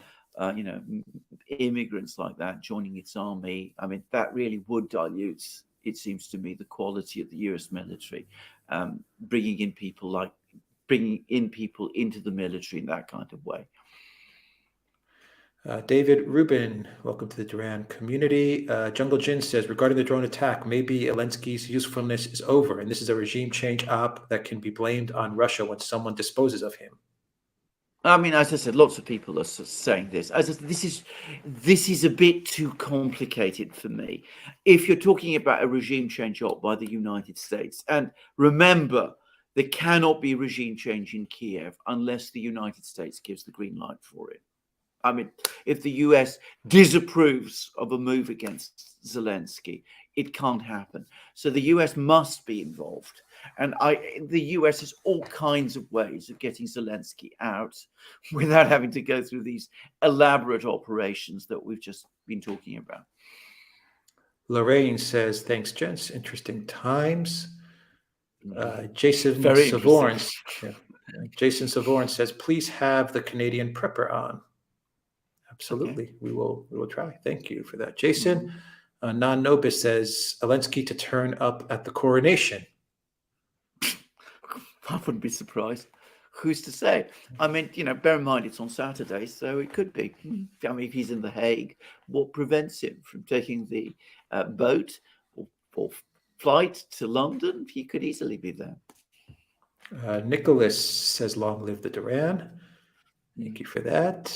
immigrants like that joining its army? I mean, that really would dilute, it seems to me, the quality of the U.S. military, bringing in people into the military in that kind of way. David Rubin, welcome to the Duran community. Jungle Jin says, regarding the drone attack, maybe Zelensky's usefulness is over, and this is a regime change op that can be blamed on Russia when someone disposes of him. I mean, as I said, lots of people are saying this. As I said, this is a bit too complicated for me. If you're talking about a regime change op by the United States, and remember, there cannot be regime change in Kiev unless the United States gives the green light for it. I mean, if the US disapproves of a move against Zelensky, it can't happen. So the US must be involved. And the US has all kinds of ways of getting Zelensky out without having to go through these elaborate operations that we've just been talking about. Lorraine says, "Thanks, gents. Interesting times." Jason Very Savorn. Jason Savorn says, "Please have the Canadian prepper on." Absolutely. Okay. We will try. Thank you for that, Jason. Non Nobis says, "Zelensky to turn up at the coronation." I wouldn't be surprised. Who's to say? I mean, bear in mind it's on Saturday, so it could be. I mean, if he's in The Hague, what prevents him from taking the boat or flight to London? He could easily be there. Nicholas says, "Long live the Duran." Thank you for that.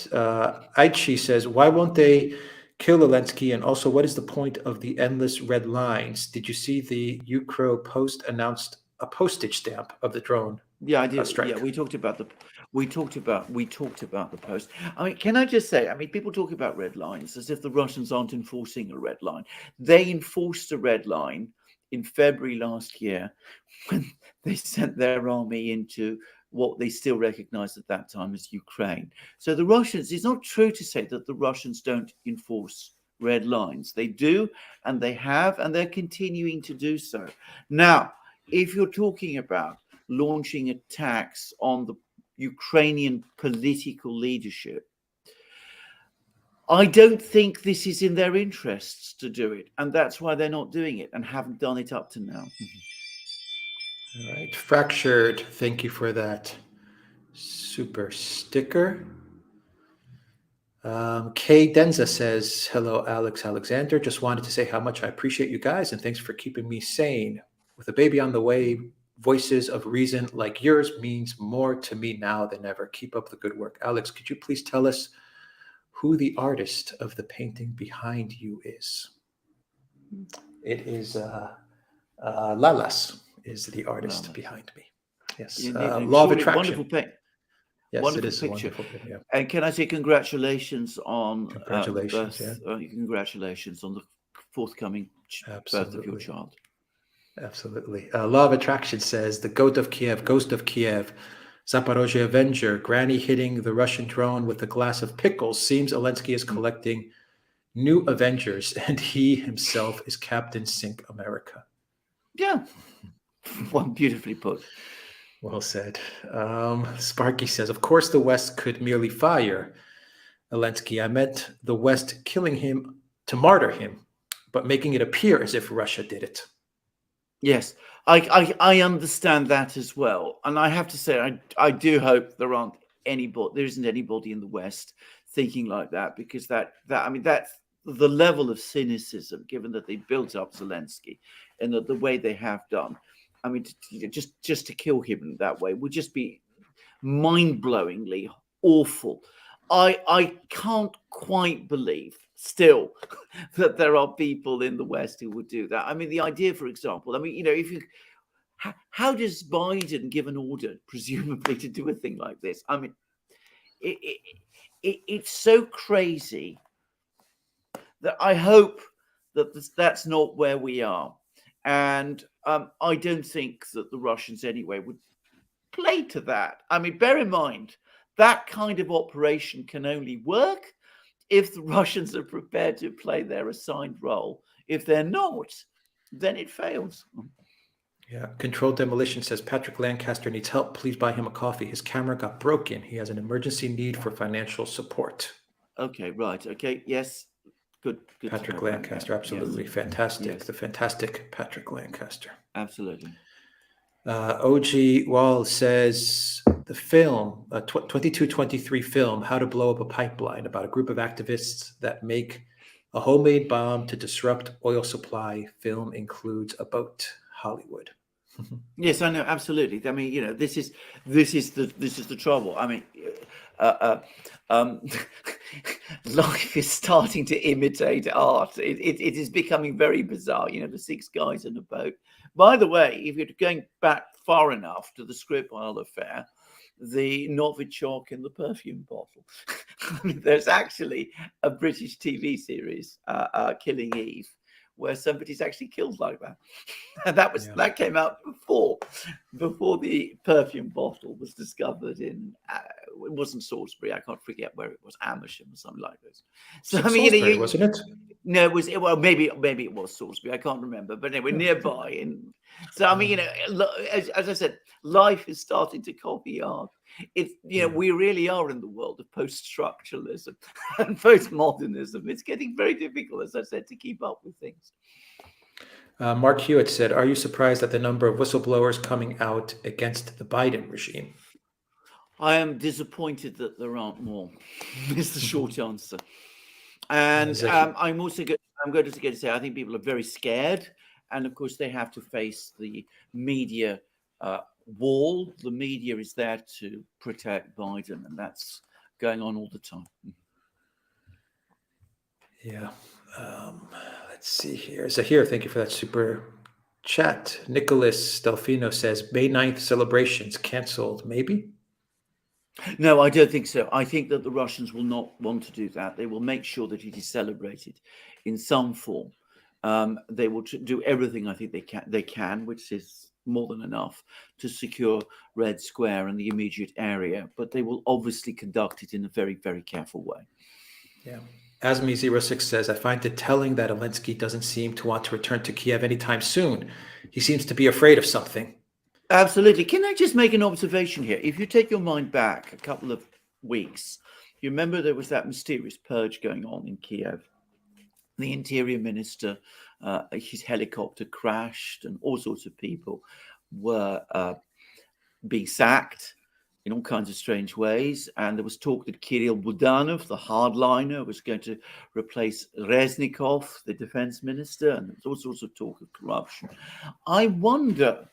Aichi says, "Why won't they kill Zelensky? And also, what is the point of the endless red lines? Did you see the Ukro Post announced a postage stamp of the drone?" Yeah, I did. Strike. Yeah, we talked about the Post. I mean, can I just say? I mean, people talk about red lines as if the Russians aren't enforcing a red line. They enforced a red line in February last year when they sent their army into what they still recognized at that time as Ukraine. So the Russians, it's not true to say that the Russians don't enforce red lines. They do, and they have, and they're continuing to do so. Now, if you're talking about launching attacks on the Ukrainian political leadership, I don't think this is in their interests to do it, and that's why they're not doing it and haven't done it up to now. All right, Fractured, thank you for that super sticker. Kay Denza says, "Hello, Alex Alexander. Just wanted to say how much I appreciate you guys and thanks for keeping me sane. With a baby on the way, voices of reason like yours means more to me now than ever. Keep up the good work." Alex, could you please tell us who the artist of the painting behind you is? It is Lalas is the artist behind me. Yes, Law of Attraction. Wonderful paint. Yes, wonderful it is picture. Wonderful, yeah. And can I say congratulations on congratulations on the forthcoming birth of your child. Absolutely. Law of Attraction says the goat of Kiev, ghost of Kiev, Zaporozhye Avenger, granny hitting the Russian drone with a glass of pickles. Seems Zelensky is collecting new Avengers and he himself is Captain Sink America. Yeah. One beautifully put. Well said. Sparky says, of course the West could merely fire Zelensky. I meant the West killing him to martyr him, but making it appear as if Russia did it. Yes, I understand that as well, and I have to say I do hope there isn't anybody in the West thinking like that, because that I mean that's the level of cynicism, given that they built up Zelensky and the way they have done. I mean, just to kill him that way would just be mind-blowingly awful. I can't quite believe still that there are people in the West who would do that. I mean, the idea, for example, I mean, if you, how does Biden give an order, presumably, to do a thing like this? I mean, it's so crazy that I hope that that's not where we are. And I don't think that the Russians anyway would play to that. I mean, bear in mind, that kind of operation can only work if the Russians are prepared to play their assigned role. If they're not, then it fails. Yeah. Controlled Demolition says Patrick Lancaster needs help. Please buy him a coffee. His camera got broken. He has an emergency need for financial support. Okay, right. Okay, yes. Good Patrick Lancaster, absolutely. Yes. Fantastic. Yes. The fantastic Patrick Lancaster. Absolutely. OG Wall says the film, 2223 film, How to Blow Up a Pipeline, about a group of activists that make a homemade bomb to disrupt oil supply. Film includes a boat. Hollywood. Yes, I know, absolutely. I mean, this is the trouble. I mean, life is starting to imitate art. It is becoming very bizarre. The 6 guys in a boat. By the way, if you're going back far enough to the Skripal affair, the Novichok in the perfume bottle. I mean, there's actually a British TV series, Killing Eve, where somebody's actually killed like that. And that came out before the perfume bottle was discovered in it wasn't Salisbury, I can't forget where it was, Amersham or something like this. So I mean, Salisbury, wasn't it? No, it was, well, maybe it was Salisbury, I can't remember, but anyway, nearby. And so I mean, as I said, life is starting to copy art. It's we really are in the world of post-structuralism and postmodernism. It's getting very difficult, as I said, to keep up with things. Mark Hewitt said, are you surprised at the number of whistleblowers coming out against the Biden regime? I am disappointed that there aren't more. Is the short answer. And I'm going to say I think people are very scared, and of course they have to face the media wall. The media is there to protect Biden, and that's going on all the time. Yeah. Let's see here. So here, thank you for that super chat. Nicholas Delfino says May 9th celebrations canceled, maybe? No, I don't think so. I think that the Russians will not want to do that. They will make sure that it is celebrated in some form. They will do everything I think they can, which is more than enough, to secure Red Square and the immediate area. But they will obviously conduct it in a very, very careful way. Yeah. Asmi06 says, I find it telling that Zelensky doesn't seem to want to return to Kiev anytime soon. He seems to be afraid of something. Absolutely. Can I just make an observation here? If you take your mind back a couple of weeks, you remember there was that mysterious purge going on in Kiev. The interior minister, his helicopter crashed, and all sorts of people were being sacked in all kinds of strange ways. And there was talk that Kirill Budanov, the hardliner, was going to replace Reznikov, the defense minister, and there was all sorts of talk of corruption. I wonder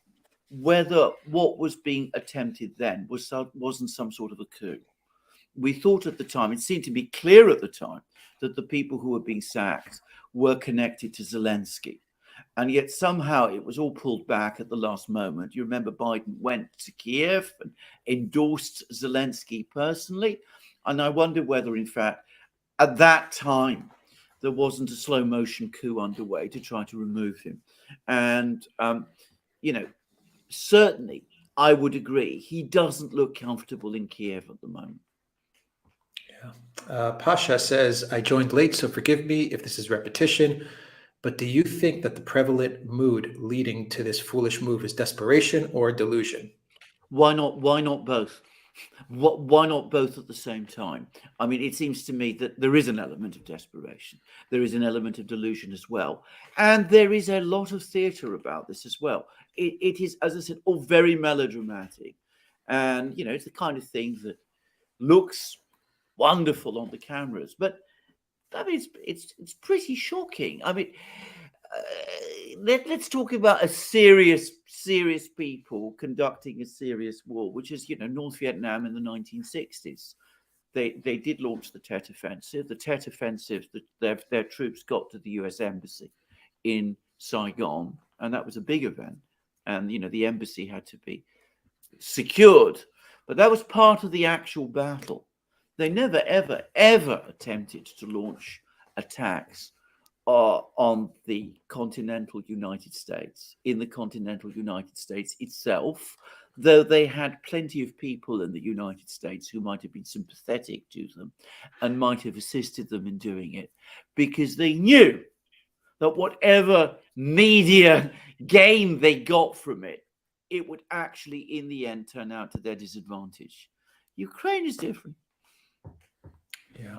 whether what was being attempted then wasn't some sort of a coup. We thought at the time, it seemed to be clear at the time, that the people who were being sacked were connected to Zelensky. And yet somehow it was all pulled back at the last moment. You remember Biden went to Kiev and endorsed Zelensky personally. And I wonder whether, in fact, at that time, there wasn't a slow motion coup underway to try to remove him. And, certainly I would agree, he doesn't look comfortable in Kiev at the moment. Yeah. Pasha says, I joined late, so forgive me if this is repetition, but do you think that the prevalent mood leading to this foolish move is desperation or delusion? Why not? Why not both? Why not both at the same time? I mean, it seems to me that there is an element of desperation. There is an element of delusion as well. And there is a lot of theatre about this as well. It is, as I said, all very melodramatic. And, it's the kind of thing that looks wonderful on the cameras. But, I mean, it's pretty shocking. I mean, let's talk about a serious people conducting a serious war, which is, North Vietnam in the 1960s. They did launch the Tet Offensive. The Tet Offensive, their troops got to the US Embassy in Saigon, and that was a big event. And, the embassy had to be secured. But that was part of the actual battle. They never, ever, ever attempted to launch attacks on the continental United States, in the continental United States itself, though they had plenty of people in the United States who might have been sympathetic to them and might have assisted them in doing it, because they knew that whatever media gain they got from it, it would actually, in the end, turn out to their disadvantage. Ukraine is different. Yeah.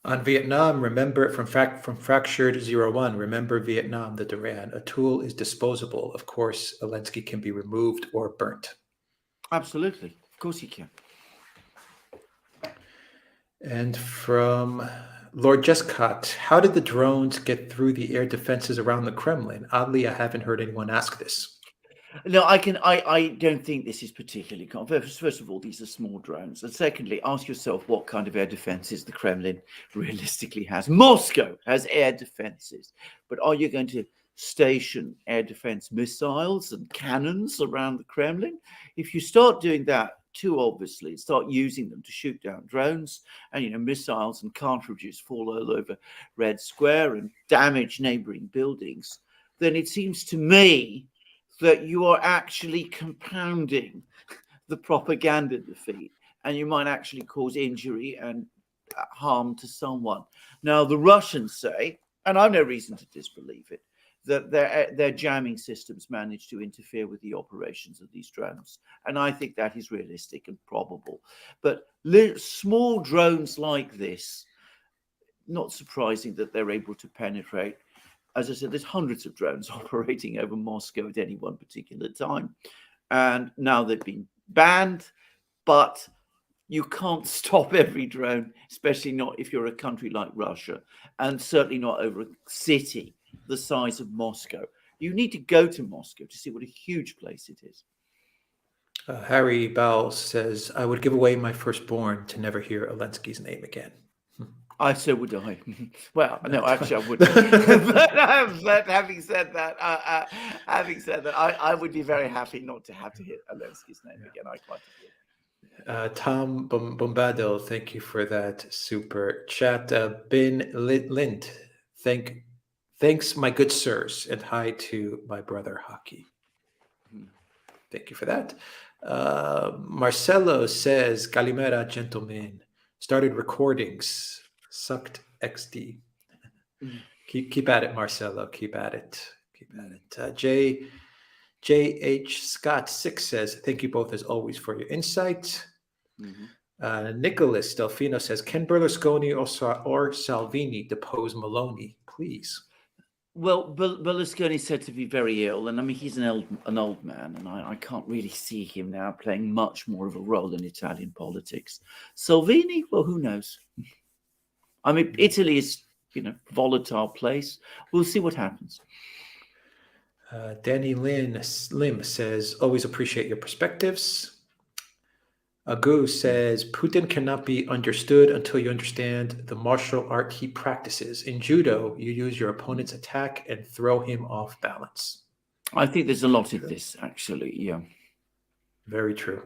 On Vietnam, remember from Fractured 01, remember Vietnam, the Duran. A tool is disposable. Of course, Zelensky can be removed or burnt. Absolutely. Of course he can. And from Lord Jescott, how did the drones get through the air defenses around the Kremlin? Oddly, I haven't heard anyone ask this. No, I don't think this is particularly complex. First of all, these are small drones. And secondly, ask yourself what kind of air defenses the Kremlin realistically has. Moscow has air defenses, but are you going to station air defense missiles and cannons around the Kremlin? If you start doing that too obviously, start using them to shoot down drones, and missiles and cartridges fall all over Red Square and damage neighboring buildings, then it seems to me that you are actually compounding the propaganda defeat, and you might actually cause injury and harm to someone. Now, the Russians say, and I've no reason to disbelieve it, that their jamming systems manage to interfere with the operations of these drones. And I think that is realistic and probable. But small drones like this, not surprising that they're able to penetrate. As I said, there's hundreds of drones operating over Moscow at any one particular time. And now they've been banned, but you can't stop every drone, especially not if you're a country like Russia, and certainly not over a city the size of Moscow. You need to go to Moscow to see what a huge place it is. Harry Bowles says, I would give away my firstborn to never hear Zelensky's name again. So would I. Well, no, actually, I wouldn't. but having said that, I would be very happy not to have to hear Zelensky's name again. I quite agree. Tom Bombado, thank you for that super chat. Ben Lind, thanks, my good sirs, and hi to my brother Hockey. Thank you for that. Marcelo says, Calimera, gentlemen, started recordings. Sucked XD. Keep at it, Marcelo. Keep at it. J.H. Scott 6 says, thank you both as always for your insight. Nicholas Delfino says, can Berlusconi or Salvini depose Meloni, please? Well, Berlusconi is said to be very ill, and I mean, he's an old man, and I can't really see him now playing much more of a role in Italian politics. Salvini, well, who knows? I mean, Italy is, volatile place. We'll see what happens. Danny Lim says, always appreciate your perspectives. Agu says, Putin cannot be understood until you understand the martial art he practices. In judo, you use your opponent's attack and throw him off balance. I think there's a lot of this, actually, yeah. Very true.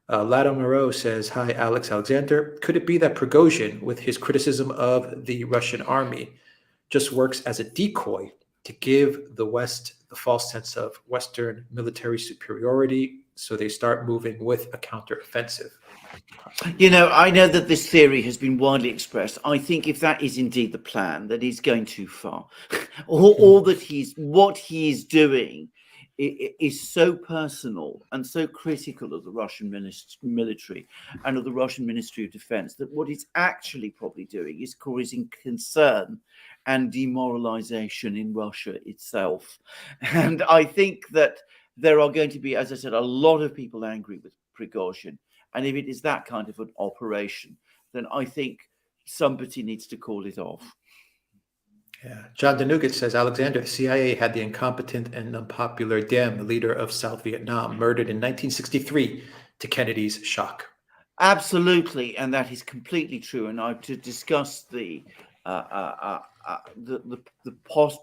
Lado Moreau says, hi, Alex Alexander. Could it be that Prigozhin, with his criticism of the Russian army, just works as a decoy to give the West the false sense of Western military superiority so they start moving with a counteroffensive? I know that this theory has been widely expressed. I think if that is indeed the plan, that he's going too far. All that what he's doing is so personal and so critical of the Russian military and of the Russian Ministry of Defense that what he's actually probably doing is causing concern and demoralization in Russia itself. And I think that there are going to be, as I said, a lot of people angry with Prigozhin. And if it is that kind of an operation, then I think somebody needs to call it off. Yeah. John Danugat says, Alexander, the CIA had the incompetent and unpopular Diem, the leader of South Vietnam, murdered in 1963 to Kennedy's shock. Absolutely, and that is completely true. And to discuss the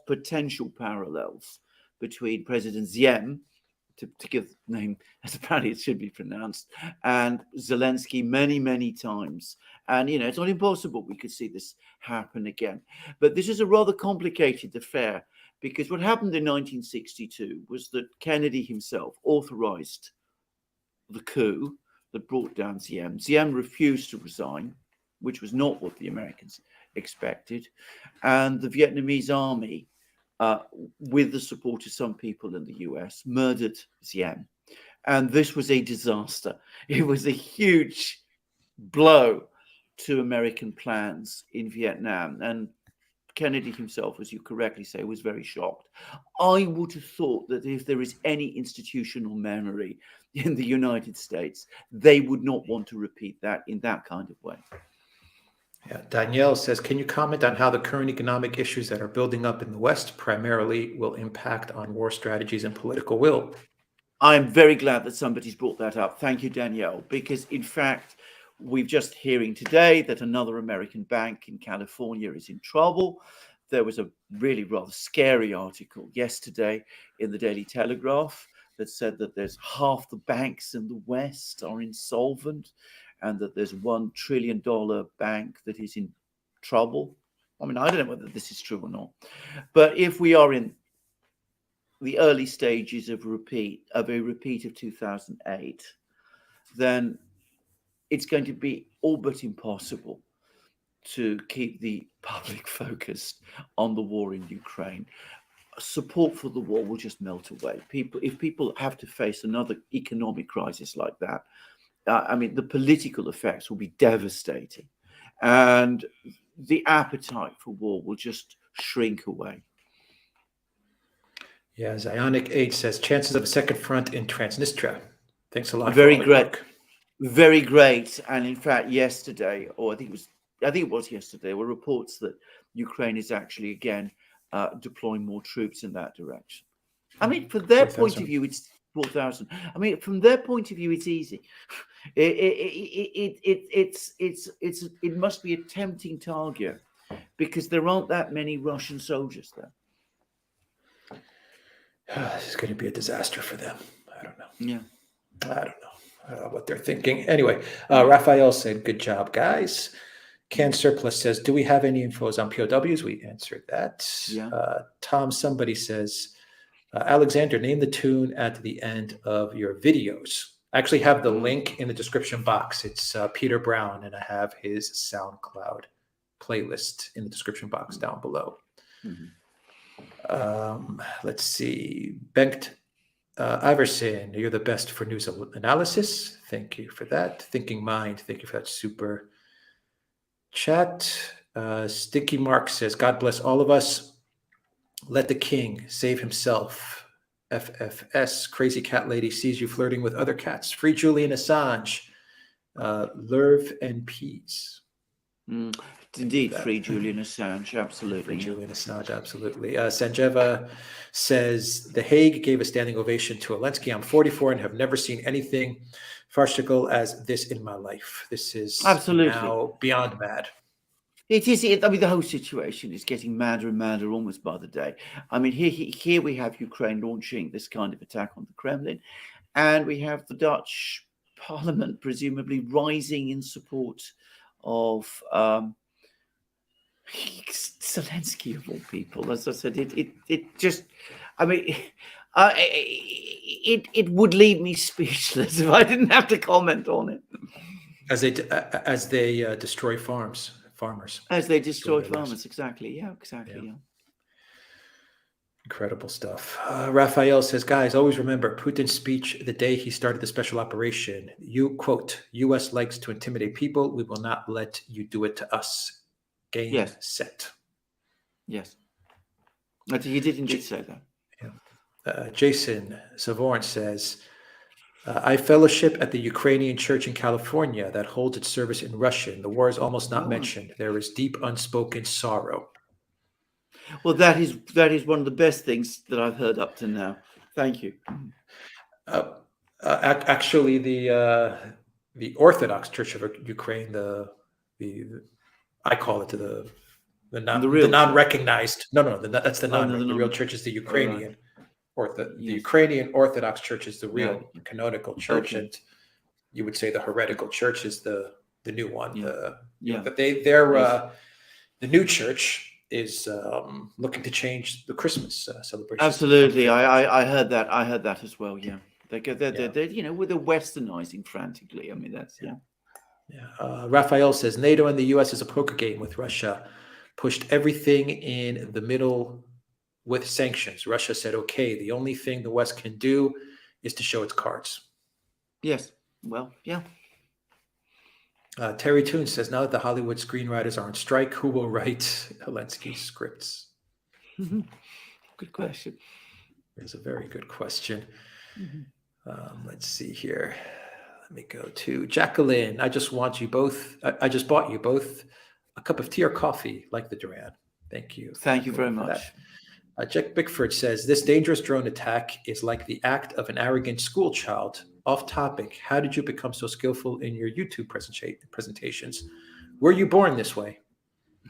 potential parallels between President Diem, to give the name as apparently it should be pronounced, and Zelensky many, many times. And, it's not impossible we could see this happen again. But this is a rather complicated affair, because what happened in 1962 was that Kennedy himself authorized the coup that brought down Diem. Diem refused to resign, which was not what the Americans expected. And the Vietnamese army, with the support of some people in the US, murdered Diem. And this was a disaster. It was a huge blow to American plans in Vietnam. And Kennedy himself, as you correctly say, was very shocked. I would have thought that if there is any institutional memory in the United States, they would not want to repeat that in that kind of way. Yeah. Danielle says, can you comment on how the current economic issues that are building up in the West primarily will impact on war strategies and political will? I'm very glad that somebody's brought that up. Thank you, Danielle, because in fact, we've just hearing today that another American bank in California is in trouble. There was a really rather scary article yesterday in the Daily Telegraph that said that there's half the banks in the West are insolvent, and that there's $1 trillion bank that is in trouble. I mean, I don't know whether this is true or not, but if we are in the early stages of a repeat of 2008, then it's going to be all but impossible to keep the public focused on the war in Ukraine. Support for the war will just melt away. If people have to face another economic crisis like that, the political effects will be devastating, and the appetite for war will just shrink away. Yeah, Zionic 8 says, chances of a second front in Transnistria. Thanks a lot. Very great. Very great. And in fact, yesterday, or I think it was yesterday, there were reports that Ukraine is actually again deploying more troops in that direction. I mean, from their point of view, it's 4,000. I mean, from their point of view, it's easy. It must be a tempting target because there aren't that many Russian soldiers there. This is going to be a disaster for them. I don't know. Yeah. I don't know what they're thinking. Anyway, Raphael said, good job, guys. Can Surplus says, do we have any infos on POWs? We answered that. Yeah. Tom, somebody says, Alexander, name the tune at the end of your videos. I actually have the link in the description box. It's Peter Brown, and I have his SoundCloud playlist in the description box down below. Mm-hmm. Let's see. Bengt Iverson, you're the best for news analysis. Thank you for that. Thinking Mind, thank you for that super chat. Sticky Mark says, God bless all of us. Let the king save himself. FFS, Crazy Cat Lady sees you flirting with other cats. Free Julian Assange. Lerv and Peas. Indeed, free Julian Assange, absolutely. Free Julian Assange, absolutely. Sanjeva says, The Hague gave a standing ovation to Zelensky. I'm 44 and have never seen anything farcical as this in my life. This is absolutely now beyond mad. It is. I mean, the whole situation is getting madder and madder almost by the day. I mean, here we have Ukraine launching this kind of attack on the Kremlin, and we have the Dutch Parliament presumably rising in support of Zelensky of all people. As I said, it just, I mean, it would leave me speechless if I didn't have to comment on it. As they destroy farmers. As they destroy farmers, exactly. Yeah, exactly. Yeah. Incredible stuff. Raphael says, guys, always remember Putin's speech the day he started the special operation. You quote, U.S. likes to intimidate people. We will not let you do it to us. Game set. Yes. He did indeed say that. Yeah. Jason Savorin says, I fellowship at the Ukrainian church in California that holds its service in Russian. The war is almost not mentioned. There is deep unspoken sorrow. Well, that is one of the best things that I've heard up to now. Thank you. Actually, the Orthodox Church of Ukraine, I call it the non-recognized. That's the the real church is the Ukrainian, the Ukrainian Orthodox Church is the real canonical church, and you would say the heretical church is the new one. The new church is looking to change the Christmas celebration. Absolutely, I heard that. I heard that as well. Yeah, they're with the westernizing frantically. I mean, that's Raphael says NATO and the U.S. is a poker game with Russia. Pushed everything in the middle with sanctions. Russia said, "Okay, the only thing the West can do is to show its cards." Yes. Well, yeah. Terry Toon says, now that the Hollywood screenwriters are on strike, who will write Zelensky's scripts? Good question. It's a very good question. Let's see here. Let me go to Jacqueline. I just bought you both a cup of tea or coffee, like the Duran. Thank you. Thank you very much. Jack Bickford says, this dangerous drone attack is like the act of an arrogant school child. Off topic, how did you become so skillful in your YouTube presentations? Were you born this way?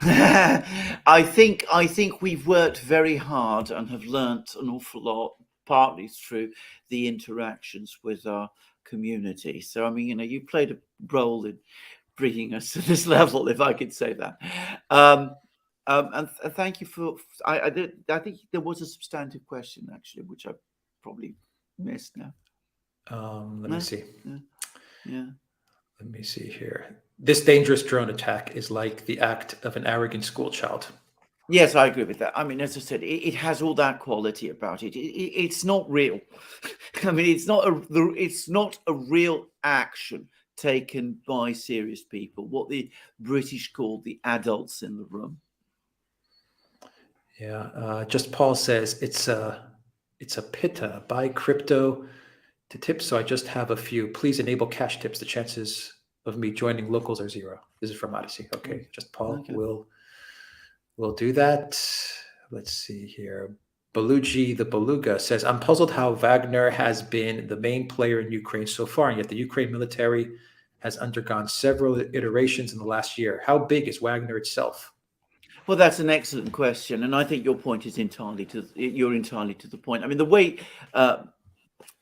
I think we've worked very hard and have learnt an awful lot, partly through the interactions with our community. So, I mean, you played a role in bringing us to this level, if I could say that. And thank you for. I think there was a substantive question actually, which I probably missed now. Let me see. Yeah. Let me see here. This dangerous drone attack is like the act of an arrogant school child. Yes, I agree with that. I mean, as I said, it has all that quality about it. It's not real. I mean, it's not a real action taken by serious people. What the British call the adults in the room. Yeah. Just Paul says it's a pitta. Buy crypto to tips. So I just have a few. Please enable cash tips. The chances of me joining locals are 0. This is from Odyssey. Okay. Just Paul. Okay. We'll do that. Let's see here. Belugi the Beluga says, I'm puzzled how Wagner has been the main player in Ukraine so far, and yet the Ukraine military has undergone several iterations in the last year. How big is Wagner itself? Well, that's an excellent question, and I think your point is entirely to the point. I mean, the way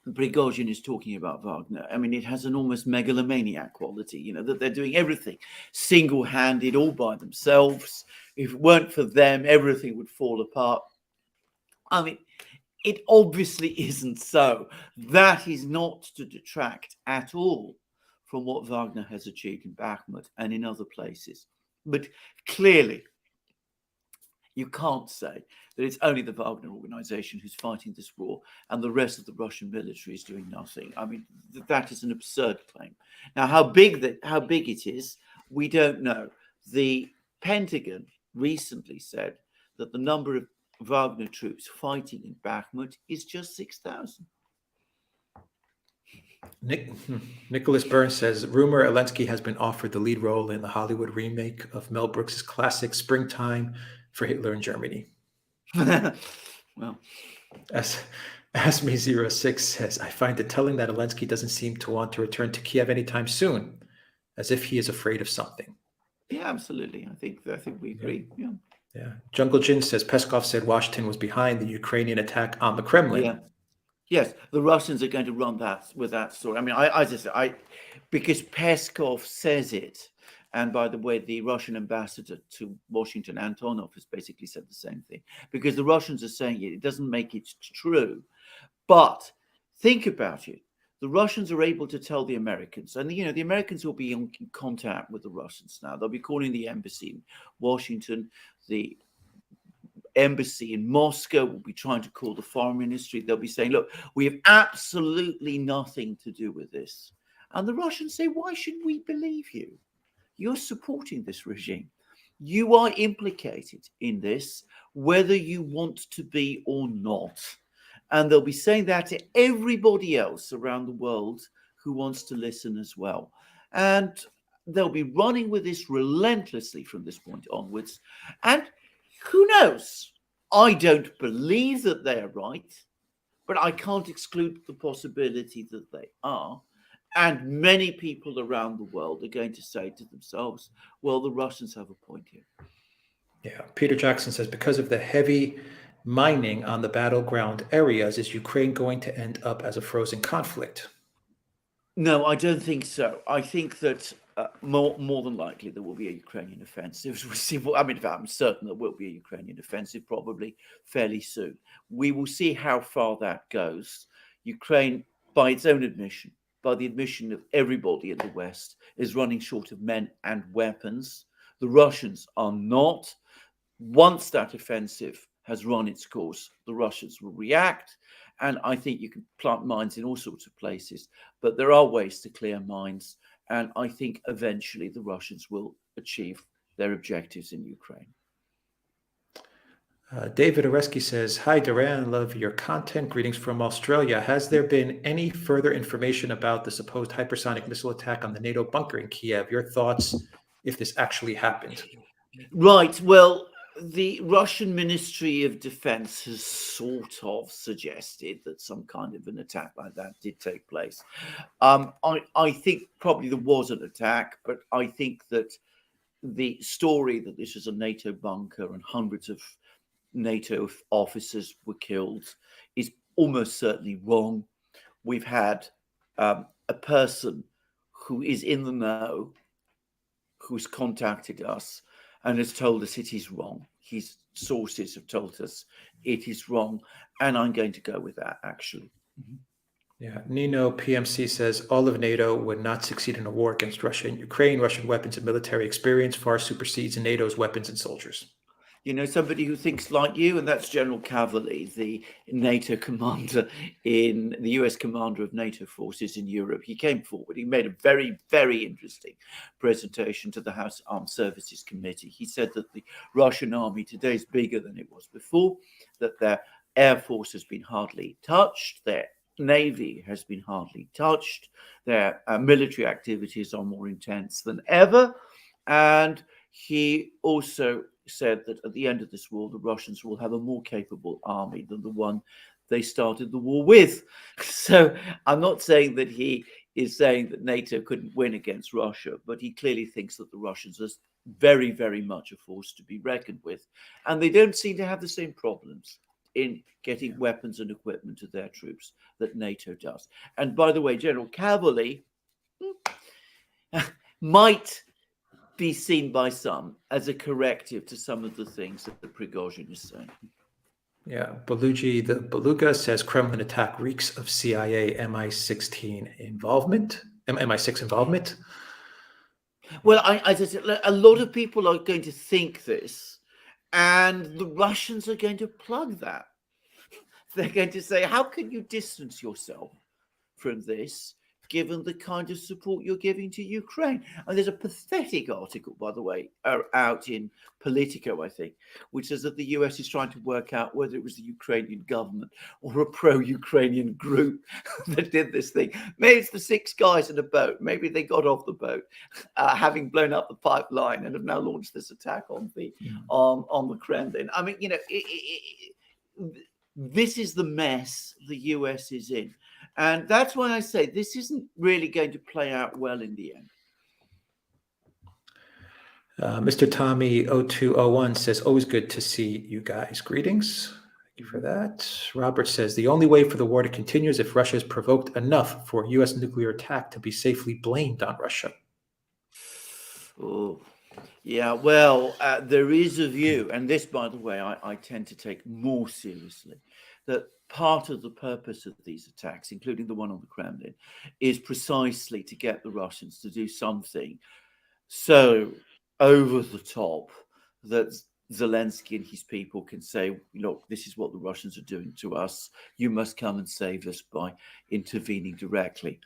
Prigozhin is talking about Wagner, I mean, it has an almost megalomaniac quality, that they're doing everything single-handed, all by themselves. If it weren't for them, everything would fall apart. I mean, it obviously isn't so. That is not to detract at all from what Wagner has achieved in Bakhmut and in other places. But clearly, you can't say that it's only the Wagner organization who's fighting this war and the rest of the Russian military is doing nothing. I mean, that is an absurd claim. Now, how big it is, we don't know. The Pentagon recently said that the number of Wagner troops fighting in Bakhmut is just 6,000. Nicholas Burns says, rumor Zelensky has been offered the lead role in the Hollywood remake of Mel Brooks' classic Springtime for Hitler in Germany. Well, Asme06 says, I find it telling that Zelensky doesn't seem to want to return to Kiev anytime soon, as if he is afraid of something. Yeah, absolutely. I think we agree. Yeah. Jungle Jin says Peskov said Washington was behind the Ukrainian attack on the Kremlin. Yes, the Russians are going to run that with that story. I mean, because Peskov says it, and by the way, the Russian ambassador to Washington, Antonov, has basically said the same thing. Because the Russians are saying it, it doesn't make it true. But think about it. The Russians are able to tell the Americans, and the Americans will be in contact with the Russians now. They'll be calling the embassy in Washington, the embassy in Moscow will be trying to call the foreign ministry. They'll be saying, look, we have absolutely nothing to do with this. And the Russians say, why should we believe you? You're supporting this regime. You are implicated in this, whether you want to be or not. And they'll be saying that to everybody else around the world who wants to listen as well. And they'll be running with this relentlessly from this point onwards. And who knows? I don't believe that they're right, but I can't exclude the possibility that they are. And many people around the world are going to say to themselves, well, the Russians have a point here. Yeah. Peter Jackson says, because of the heavy mining on the battleground areas, is Ukraine going to end up as a frozen conflict? No, I don't think so. I think that more than likely there will be a Ukrainian offensive. I mean, I'm certain there will be a Ukrainian offensive probably fairly soon. We will see how far that goes. Ukraine, by its own admission, by the admission of everybody in the West, is running short of men and weapons. The Russians are not. Once that offensive has run its course, the Russians will react. And I think you can plant mines in all sorts of places, but there are ways to clear mines. And I think eventually the Russians will achieve their objectives in Ukraine. David Oreski says, hi, Duran, love your content. Greetings from Australia. Has there been any further information about the supposed hypersonic missile attack on the NATO bunker in Kiev? Your thoughts if this actually happened? Right. Well, the Russian Ministry of Defense has sort of suggested that some kind of an attack like that did take place. I think probably there was an attack, but I think that the story that this is a NATO bunker and hundreds of NATO officers were killed is almost certainly wrong. We've had a person who is in the know, who's contacted us and has told us it is wrong. His sources have told us it is wrong, and I'm going to go with that, actually. Mm-hmm. Yeah, Nino PMC says all of NATO would not succeed in a war against Russia and Ukraine. Russian weapons and military experience far supersedes NATO's weapons and soldiers. You know, somebody who thinks like you, and that's General Cavalli, the NATO commander the US commander of NATO forces in Europe. He came forward. He made a very, very interesting presentation to the House Armed Services Committee. He said that the Russian army today is bigger than it was before, that their air force has been hardly touched, their navy has been hardly touched, their military activities are more intense than ever. And he also said that at the end of this war, the Russians will have a more capable army than the one they started the war with. So I'm not saying that he is saying that NATO couldn't win against Russia, but he clearly thinks that the Russians are very, very much a force to be reckoned with. And they don't seem to have the same problems in getting weapons and equipment to their troops that NATO does. And by the way, General Cavalli might be seen by some as a corrective to some of the things that the Prigozhin is saying. Yeah, Belugi, the Beluga says Kremlin attack reeks of CIA MI6 involvement. MI6 involvement. Well, as I said, a lot of people are going to think this, and the Russians are going to plug that. They're going to say, how can you distance yourself from this, given the kind of support you're giving to Ukraine? And there's a pathetic article, by the way, out in Politico, I think, which says that the US is trying to work out whether it was the Ukrainian government or a pro-Ukrainian group that did this thing. Maybe it's the 6 guys in a boat. Maybe they got off the boat, having blown up the pipeline, and have now launched this attack on the Kremlin. I mean, you know, this is the mess the US is in. And that's why I say this isn't really going to play out well in the end. Mr. Tommy 0201 says, always good to see you guys. Greetings. Thank you for that. Robert says the only way for the war to continue is if Russia is provoked enough for a U.S. nuclear attack to be safely blamed on Russia. Oh, yeah. Well, there is a view, and this, by the way, I tend to take more seriously, that part of the purpose of these attacks, including the one on the Kremlin, is precisely to get the Russians to do something so over the top that Zelensky and his people can say, look, this is what the Russians are doing to us. You must come and save us by intervening directly.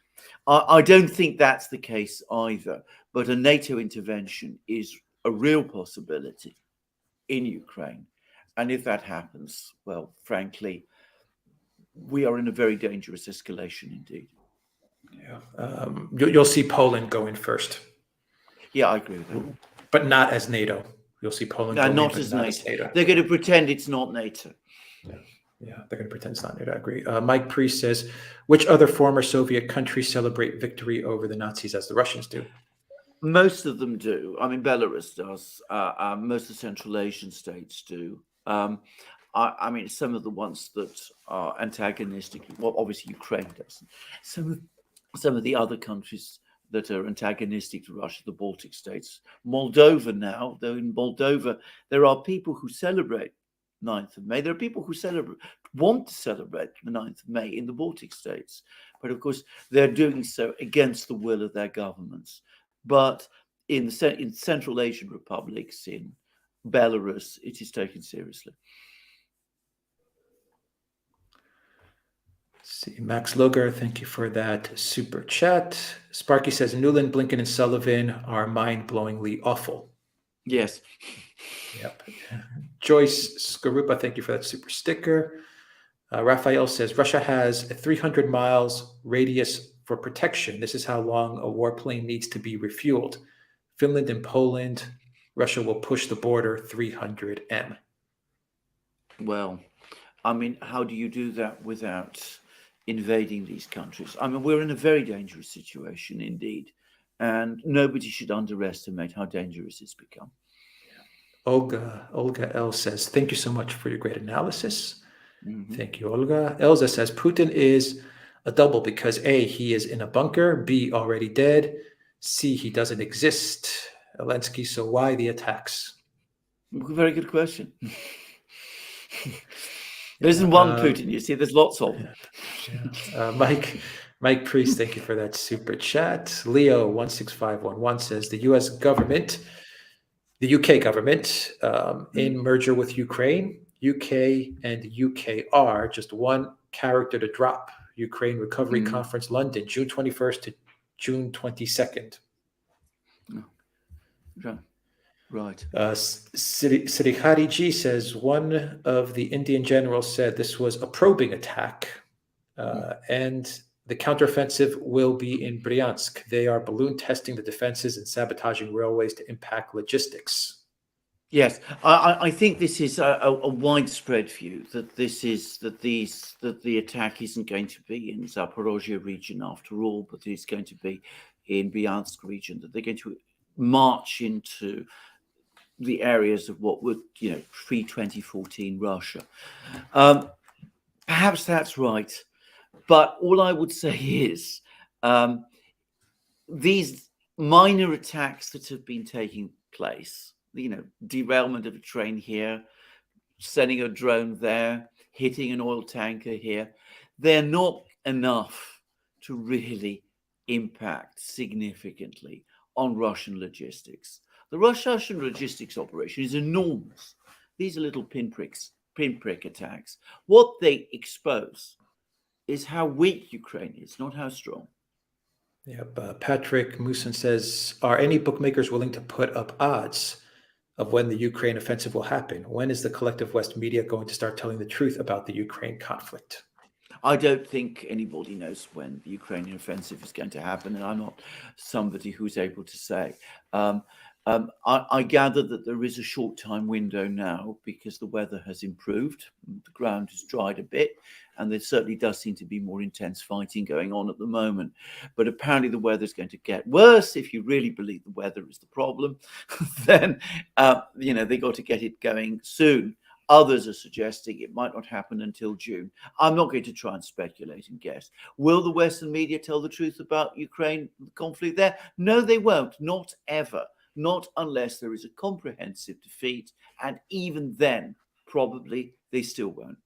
I don't think that's the case either, but a NATO intervention is a real possibility in Ukraine. And if that happens, well, frankly, we are in a very dangerous escalation indeed. Yeah. You'll see Poland going first. Yeah, I agree with that. But not as NATO. You'll see Poland going not as NATO. They're going to pretend it's not NATO. Yeah, they're going to pretend it's not NATO. I agree. Mike Priest says, which other former Soviet countries celebrate victory over the Nazis as the Russians do? Most of them do. I mean, Belarus does. Most of the Central Asian states do. I mean, some of the ones that are antagonistic, well, obviously Ukraine doesn't. Some of the other countries that are antagonistic to Russia, the Baltic states, Moldova now, though in Moldova, there are people who celebrate 9th of May. There are people who want to celebrate the 9th of May in the Baltic states. But of course, they're doing so against the will of their governments. But in Central Asian republics, in Belarus, it is taken seriously. See, Max Logar, thank you for that super chat. Sparky says Newland, Blinken, and Sullivan are mind-blowingly awful. Yes. Yep. Joyce Skarupa, thank you for that super sticker. Raphael says Russia has a 300 miles radius for protection. This is how long a warplane needs to be refueled. Finland and Poland, Russia will push the border 300 m. Well, I mean, how do you do that without invading these countries? I mean, we're in a very dangerous situation indeed, and nobody should underestimate how dangerous it's become. Olga L says, thank you so much for your great analysis. Mm-hmm. Thank you, Olga. Elza says, Putin is a double because A, he is in a bunker, B, already dead, C, he doesn't exist. Zelensky, so why the attacks? Very good question. There isn't one Putin, you see, there's lots of them. Mike Priest, thank you for that super chat. Leo 16511 says the U.S. government, the UK government, in merger with Ukraine, UK and UKR, just one character to drop. Ukraine Recovery Conference, London, June 21st to June 22nd. Right. Sirihari G says one of the Indian generals said this was a probing attack, and the counteroffensive will be in Bryansk. They are balloon testing the defenses and sabotaging railways to impact logistics. Yes, I think this is a widespread view that the attack isn't going to be in Zaporozhye region after all, but it's going to be in Bryansk region. That they're going to march into the areas of what would, pre-2014 Russia. Perhaps that's right, but all I would say is these minor attacks that have been taking place, derailment of a train here, sending a drone there, hitting an oil tanker here, they're not enough to really impact significantly on Russian logistics. The Russian logistics operation is enormous. These are little pinprick attacks. What they expose is how weak Ukraine is, not how strong. Yep. Patrick Mooson says, are any bookmakers willing to put up odds of when the Ukraine offensive will happen? When is the collective West media going to start telling the truth about the Ukraine conflict? I don't think anybody knows when the Ukrainian offensive is going to happen, and I'm not somebody who's able to say. I gather that there is a short time window now because the weather has improved, the ground has dried a bit, and there certainly does seem to be more intense fighting going on at the moment. But apparently the weather is going to get worse. If you really believe the weather is the problem, then they got to get it going soon. Others are suggesting it might not happen until June. I'm not going to try and speculate and guess. Will the Western media tell the truth about Ukraine conflict there? No, they won't. Not ever. Not unless there is a comprehensive defeat. And even then, probably they still won't.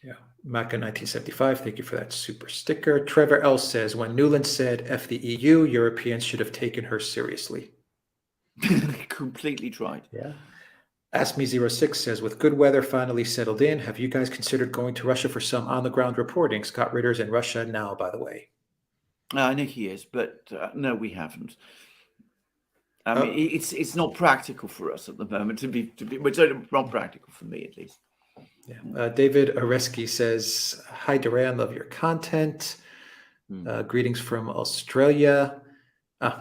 Yeah. Maka 1975, thank you for that super sticker. Trevor L says, when Nuland said F the EU, Europeans should have taken her seriously. Completely tried. Yeah. Ask Me 06 says, with good weather finally settled in, have you guys considered going to Russia for some on-the-ground reporting? Scott Ritter's in Russia now, by the way. I know he is, but no, we haven't. I mean, it's not practical for us at the moment to be. It's not practical for me, at least. Yeah. David Oreski says, hi, Duran, love your content. Greetings from Australia.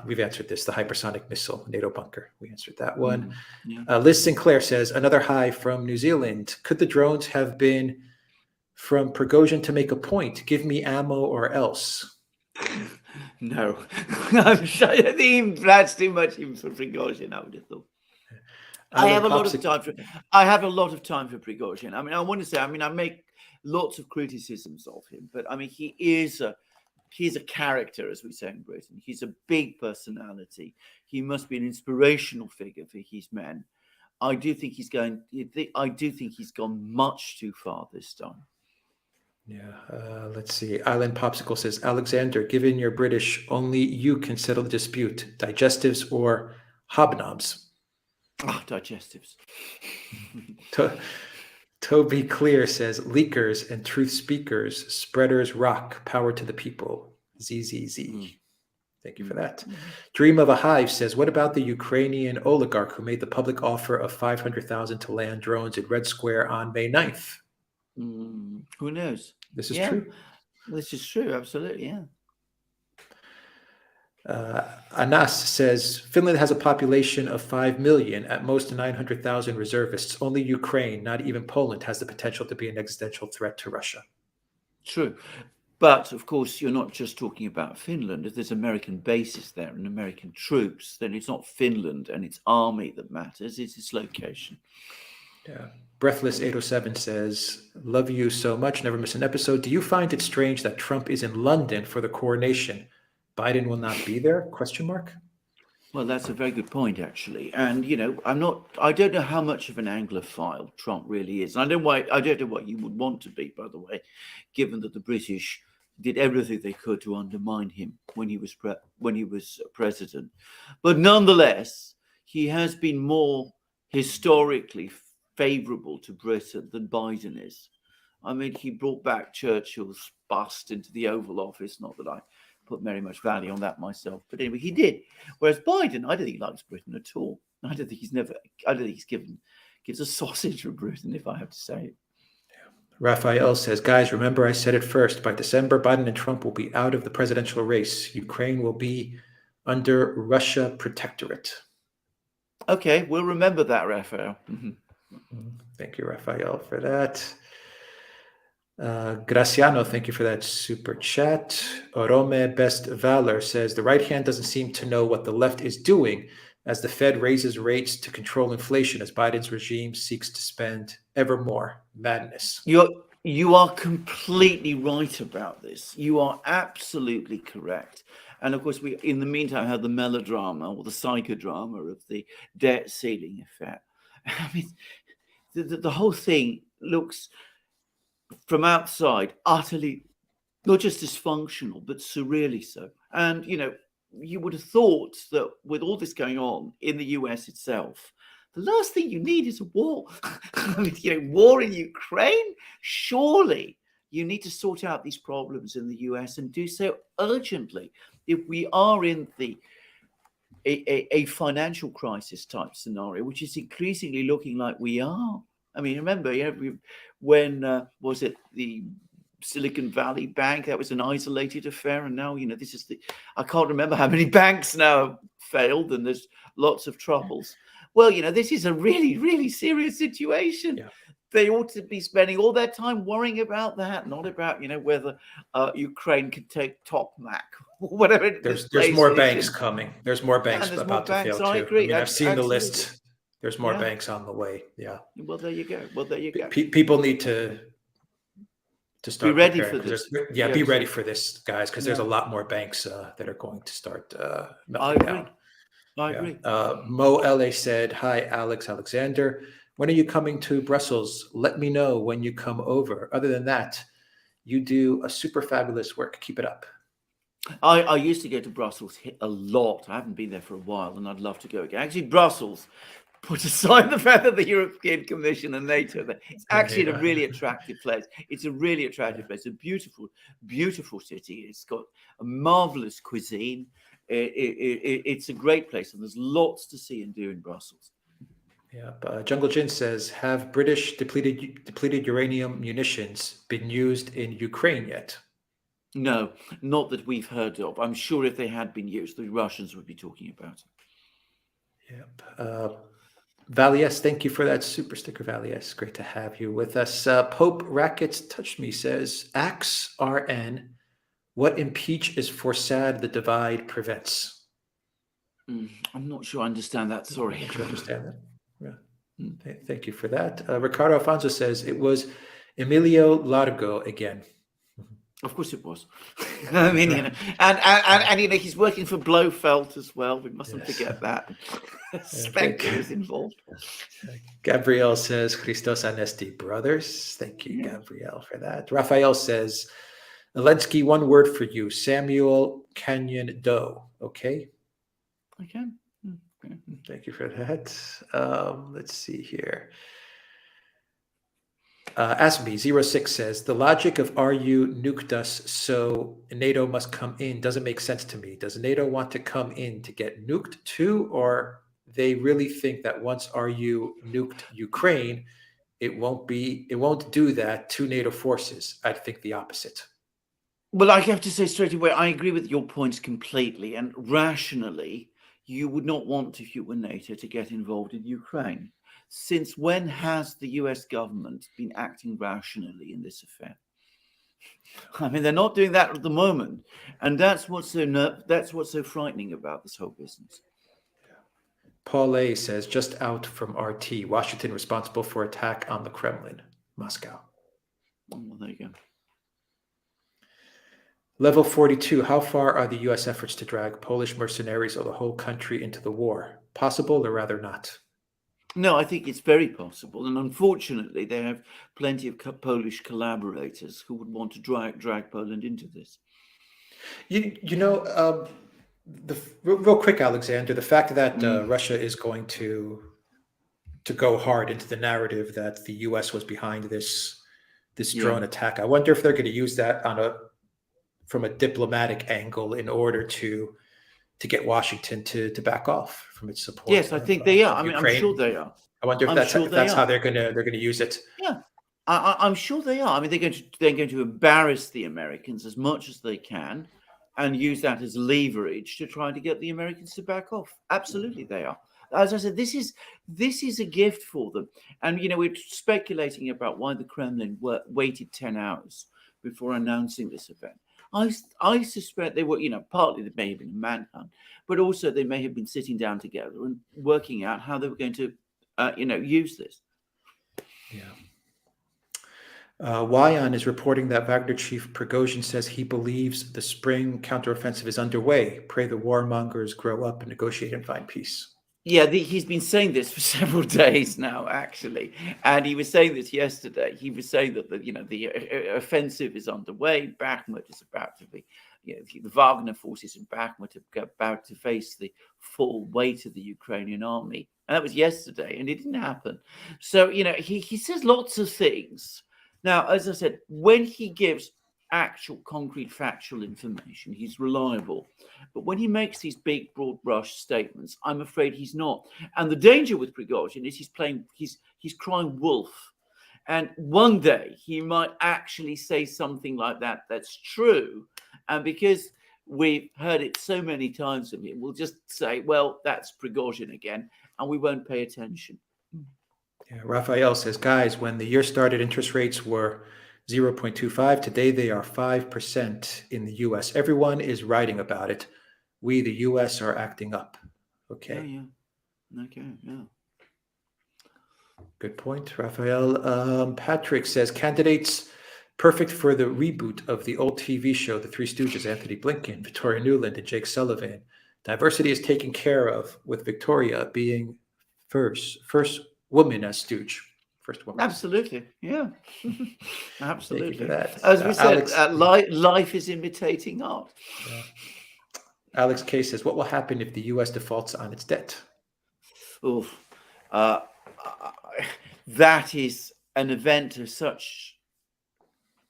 We've answered this, the hypersonic missile, NATO bunker. We answered that one. Yeah. Liz Sinclair says, another hi from New Zealand. Could the drones have been from Prigozhin to make a point? Give me ammo or else. No. I'm sure I think that's too much even for Prigozhin, I would have thought. I have a lot of time for Prigozhin. I mean, I want to say, I make lots of criticisms of him, but I mean, he's a character, as we say in Britain. He's a big personality. He must be an inspirational figure for his men. I do think he's gone much too far this time. Yeah. Let's see. Island Popsicle says, Alexander, given you're British, only you can settle the dispute. Digestives or hobnobs? Digestives. Toby Clear says, leakers and truth speakers, spreaders rock, power to the people. ZZZ. Thank you for that. Dream of a Hive says, what about the Ukrainian oligarch who made the public offer of $500,000 to land drones in Red Square on May 9th? Who knows? This is true. This is true. Absolutely. Yeah. Anas says, Finland has a population of 5 million, at most 900,000 reservists. Only Ukraine, not even Poland, has the potential to be an existential threat to Russia. True. But, of course, you're not just talking about Finland. If there's American bases there and American troops, then it's not Finland and its army that matters. It's its location. Yeah. Breathless 807 says, love you so much. Never miss an episode. Do you find it strange that Trump is in London for the coronation? Biden will not be there? ? Well, that's a very good point, actually. And, I don't know how much of an Anglophile Trump really is. And I don't know what you would want to be, by the way, given that the British did everything they could to undermine him when he was president. But nonetheless, he has been more historically favorable to Britain than Biden is. I mean, he brought back Churchill's bust into the Oval Office. Not that I put very much value on that myself, but anyway, he did. Whereas Biden, I don't think he likes Britain at all. I don't think he's gives a sausage for Britain, if I have to say it. Raphael says, guys, remember I said it first. By December, Biden and Trump will be out of the presidential race. Ukraine will be under Russia protectorate. Okay, we'll remember that, Raphael. Thank you, Raphael, for that. Graciano, thank you for that super chat. Orome Best Valor says, the right hand doesn't seem to know what the left is doing as the Fed raises rates to control inflation as Biden's regime seeks to spend ever more. Madness. You are completely right about this. You are absolutely correct. And of course, we, in the meantime, have the melodrama or the psychodrama of the debt ceiling effect. I mean, the whole thing looks, from outside, utterly not just dysfunctional, but surreally so. And, you would have thought that with all this going on in the US itself, the last thing you need is a war. I mean, war in Ukraine? Surely you need to sort out these problems in the US and do so urgently. If we are in a financial crisis type scenario, which is increasingly looking like we are. I mean, remember, when was it the Silicon Valley Bank? That was an isolated affair, and now this is I can't remember how many banks now have failed, and there's lots of troubles. Well, this is a really, really serious situation. Yeah. They ought to be spending all their time worrying about that, not about whether Ukraine can take Topmac or whatever. There's more banks coming. There's more banks about to fail too. I agree. I've seen the list. There's more banks on the way. Yeah. Well, there you go. Well, there you go. People need to start be ready preparing, for this. Be ready for this, guys, because there's a lot more banks that are going to start melting down. I agree. Mo LA said, "Hi, Alexander. When are you coming to Brussels? Let me know when you come over. Other than that, you do a super fabulous work. Keep it up." I used to go to Brussels a lot. I haven't been there for a while, and I'd love to go again. Actually, Brussels, put aside the fact that the European Commission and NATO, it's actually a really attractive place. It's a really attractive place. A beautiful, beautiful city. It's got a marvelous cuisine. It's a great place, and there's lots to see and do in Brussels. Yeah, Jungle Jin says, have British depleted uranium munitions been used in Ukraine yet? No, not that we've heard of. I'm sure if they had been used, the Russians would be talking about it. Yep. Valies, thank you for that super sticker, Valies. Great to have you with us. Pope Rackets Touched Me says, Axe RN, what impeach is for sad the divide prevents? I'm not sure I understand that. Sorry. I'm not sure I understand that. Yeah. Thank you for that. Ricardo Alfonso says, it was Emilio Largo again. Of course it was. I mean, and you know, he's working for Blofeld as well. We mustn't forget that. Spectre is involved. Gabrielle says, Christos Anesti brothers. Thank you, Gabrielle, for that. Raphael says, Zelensky, one word for you, Samuel Canyon Doe. Okay? I can. Thank you for that. Let's see here. Asby06 says, the logic of RU nuked us, so NATO must come in doesn't make sense to me. Does NATO want to come in to get nuked too, or they really think that once RU nuked Ukraine, it won't do that to NATO forces? I think the opposite. Well, I have to say straight away, I agree with your points completely, and rationally, you would not want, if you were NATO, to get involved in Ukraine. Since when has the US government been acting rationally in this affair? I mean, they're not doing that at the moment, and that's what's so frightening about this whole business. Paul A says, just out from RT, Washington responsible for attack on the Kremlin, Moscow. Well, there you go. Level 42, how far are the U.S. efforts to drag Polish mercenaries or the whole country into the war? Possible or rather not? No, I think it's very possible. And unfortunately, they have plenty of Polish collaborators who would want to drag Poland into this. Real quick, Alexander, the fact that Russia is going to go hard into the narrative that the U.S. was behind this drone attack, I wonder if they're going to use that from a diplomatic angle in order to get Washington to back off from its support. Yes, I think they are. I mean, I'm sure they are. I wonder if that's how they're going to use it. Yeah, I'm sure they are. I mean, they're going to embarrass the Americans as much as they can, and use that as leverage to try to get the Americans to back off. Absolutely, they are. As I said, this is a gift for them. And we're speculating about why the Kremlin waited 10 hours before announcing this event. I suspect they were, partly there may have been a manhunt, but also they may have been sitting down together and working out how they were going to, use this. Yeah. Wyan is reporting that Wagner chief Prigozhin says he believes the spring counteroffensive is underway. Pray the warmongers grow up and negotiate and find peace. Yeah, he's been saying this for several days now, actually, and he was saying this yesterday. He was saying that the offensive is underway. Bakhmut is about to be, the Wagner forces in Bakhmut are about to face the full weight of the Ukrainian army, and that was yesterday, and it didn't happen. So he says lots of things. Now, as I said, when he gives actual concrete factual information, he's reliable, but when he makes these big broad brush statements, I'm afraid he's not. And the danger with Prigozhin is he's crying wolf, and one day he might actually say something like that that's true, and because we've heard it so many times from him, we'll just say, well, that's Prigozhin again, and we won't pay attention. Yeah, Raphael says, guys, when the year started, interest rates were 0.25. Today, they are 5% in the U.S. Everyone is writing about it. We, the U.S., are acting up. Okay. Yeah. Okay. Yeah. Good point, Raphael. Patrick says candidates perfect for the reboot of the old TV show, The Three Stooges, Anthony Blinken, Victoria Nuland, and Jake Sullivan. Diversity is taken care of, with Victoria being first woman as Stooge. First woman. Absolutely, yeah. Absolutely. Thank you for that. As we said, life is imitating art. Yeah. Alex K says, what will happen if the U.S. defaults on its debt? Oof. That is an event of such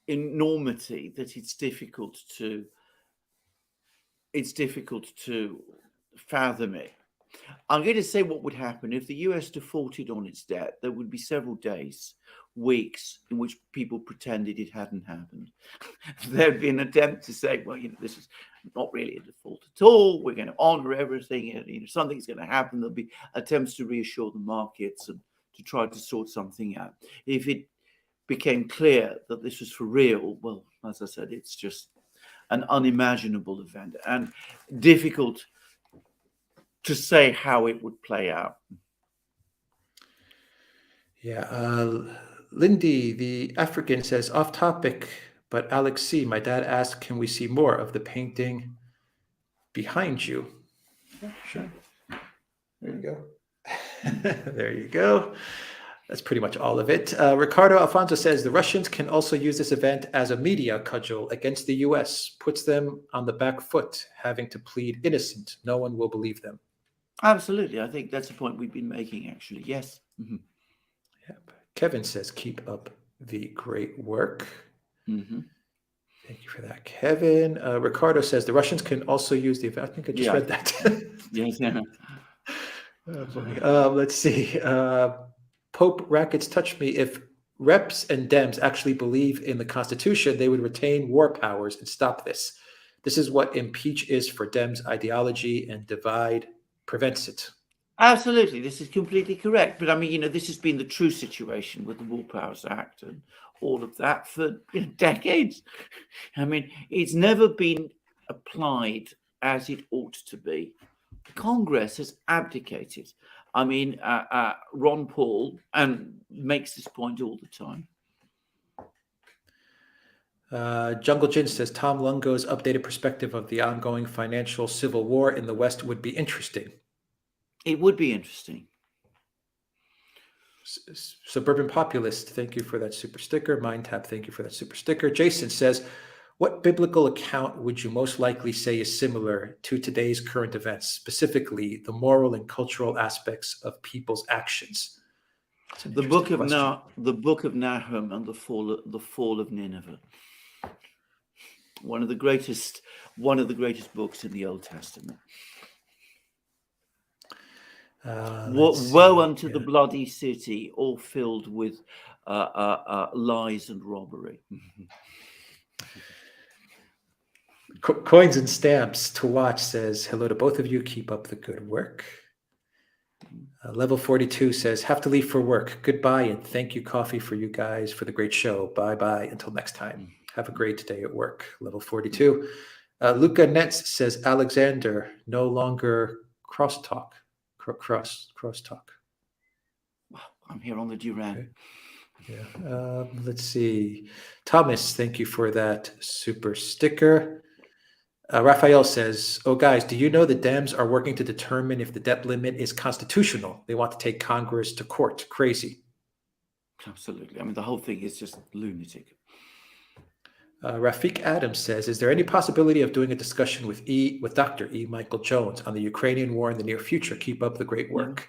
enormity that it's difficult to fathom it. I'm going to say what would happen if the US defaulted on its debt. There would be several days, weeks in which people pretended it hadn't happened. There'd be an attempt to say, well, this is not really a default at all. We're going to honor everything. And, something's going to happen. There'll be attempts to reassure the markets and to try to sort something out. If it became clear that this was for real, well, as I said, it's just an unimaginable event and difficult to say how it would play out. Yeah. Lindy, the African, says, off topic, but Alex C., my dad asked, can we see more of the painting behind you? Yeah, sure. There you go. There you go. That's pretty much all of it. Ricardo Alfonso says, the Russians can also use this event as a media cudgel against the U.S., puts them on the back foot, having to plead innocent. No one will believe them. Absolutely. I think that's the point we've been making, actually. Yes. Mm-hmm. Yep. Kevin says, keep up the great work. Mm-hmm. Thank you for that, Kevin. Ricardo says, the Russians can also use the event. I think I just read that. Yes. Yeah. Let's see. Pope Rackets touch me. If reps and Dems actually believe in the Constitution, they would retain war powers and stop this. This is what impeach is for Dems' ideology, and divide prevents it. Absolutely. This is completely correct. But I mean, this has been the true situation with the War Powers Act and all of that for decades. I mean, it's never been applied as it ought to be. Congress has abdicated. I mean, Ron Paul makes this point all the time. Jungle Jin says, Tom Lungo's updated perspective of the ongoing financial civil war in the West would be interesting. It would be interesting. Suburban Populist, thank you for that super sticker. Mindtap, thank you for that super sticker. Jason says, what biblical account would you most likely say is similar to today's current events, specifically the moral and cultural aspects of people's actions? The book of Nahum and the fall of Nineveh. One of the greatest books in the Old Testament. Woe unto the bloody city, all filled with lies and robbery. Coins and Stamps to watch says, hello to both of you. Keep up the good work. Level 42 says, have to leave for work. Goodbye and thank you, Coffee, for you guys for the great show. Bye-bye until next time. Have a great day at work. Level 42. Luca Nets says, Alexander, no longer crosstalk. Crosstalk. I'm here on the Duran. Okay. Yeah. Let's see. Thomas, thank you for that super sticker. Raphael says, oh, guys, do you know the Dems are working to determine if the debt limit is constitutional? They want to take Congress to court. Crazy. Absolutely. I mean, the whole thing is just lunatic. Rafik Adams says, is there any possibility of doing a discussion with Dr. E. Michael Jones on the Ukrainian war in the near future? Keep up the great work.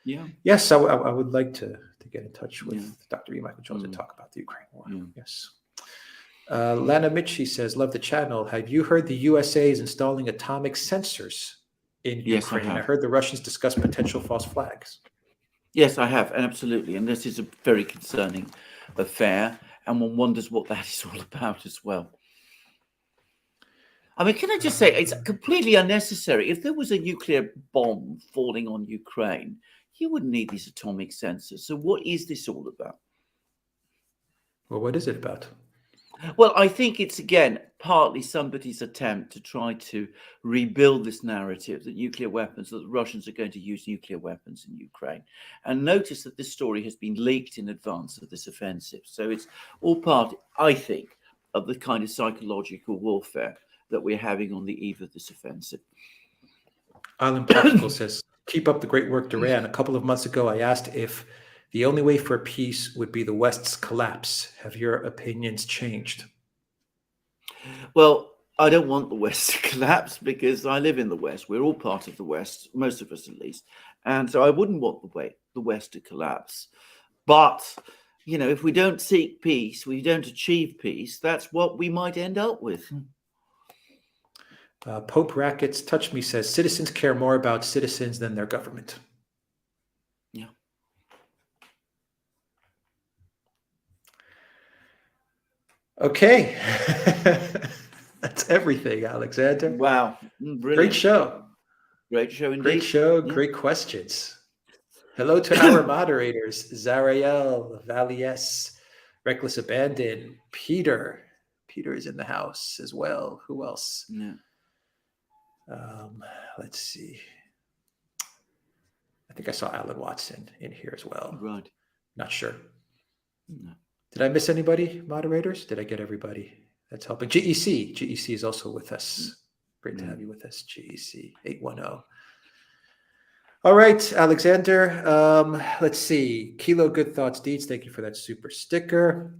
Yeah. Yes, I would like to get in touch with Dr. E. Michael Jones and talk about the Ukraine war. Yes. Lana Mitchie says, love the channel. Have you heard the USA is installing atomic sensors in Ukraine? I heard the Russians discuss potential false flags. Yes, I have. Absolutely. And this is a very concerning affair. And one wonders what that is all about as well. I mean, can I just say, it's completely unnecessary. If there was a nuclear bomb falling on Ukraine, you wouldn't need these atomic sensors. So what is this all about? Well, what is it about? Well, I think it's, again, partly somebody's attempt to try to rebuild this narrative that the Russians are going to use nuclear weapons in Ukraine. And notice that this story has been leaked in advance of this offensive. So it's all part, I think, of the kind of psychological warfare that we're having on the eve of this offensive. Island Popsicle says, keep up the great work, Duran. A couple of months ago, I asked if the only way for peace would be the West's collapse. Have your opinions changed? Well, I don't want the West to collapse because I live in the West. We're all part of the West, most of us at least. And so I wouldn't want the West to collapse. But, you know, if we don't seek peace, we don't achieve peace, that's what we might end up with. Pope Rackets Touch Me says, citizens care more about citizens than their government. Yeah. Okay. That's everything, Alexander. Wow. Brilliant. Great show. Great show indeed. Great show. Yeah. Great questions. Hello to our moderators, Zarael, Valies, Reckless Abandon, Peter. Peter is in the house as well. Who else? Yeah. Let's see. I think I saw Alan Watson in here as well. Right. Not sure. No. Did I miss anybody, moderators? Did I get everybody? That's helping. GEC. GEC is also with us. Great to have you with us, GEC 810. All right, Alexander. Let's see. Kilo Good Thoughts Deeds. Thank you for that super sticker.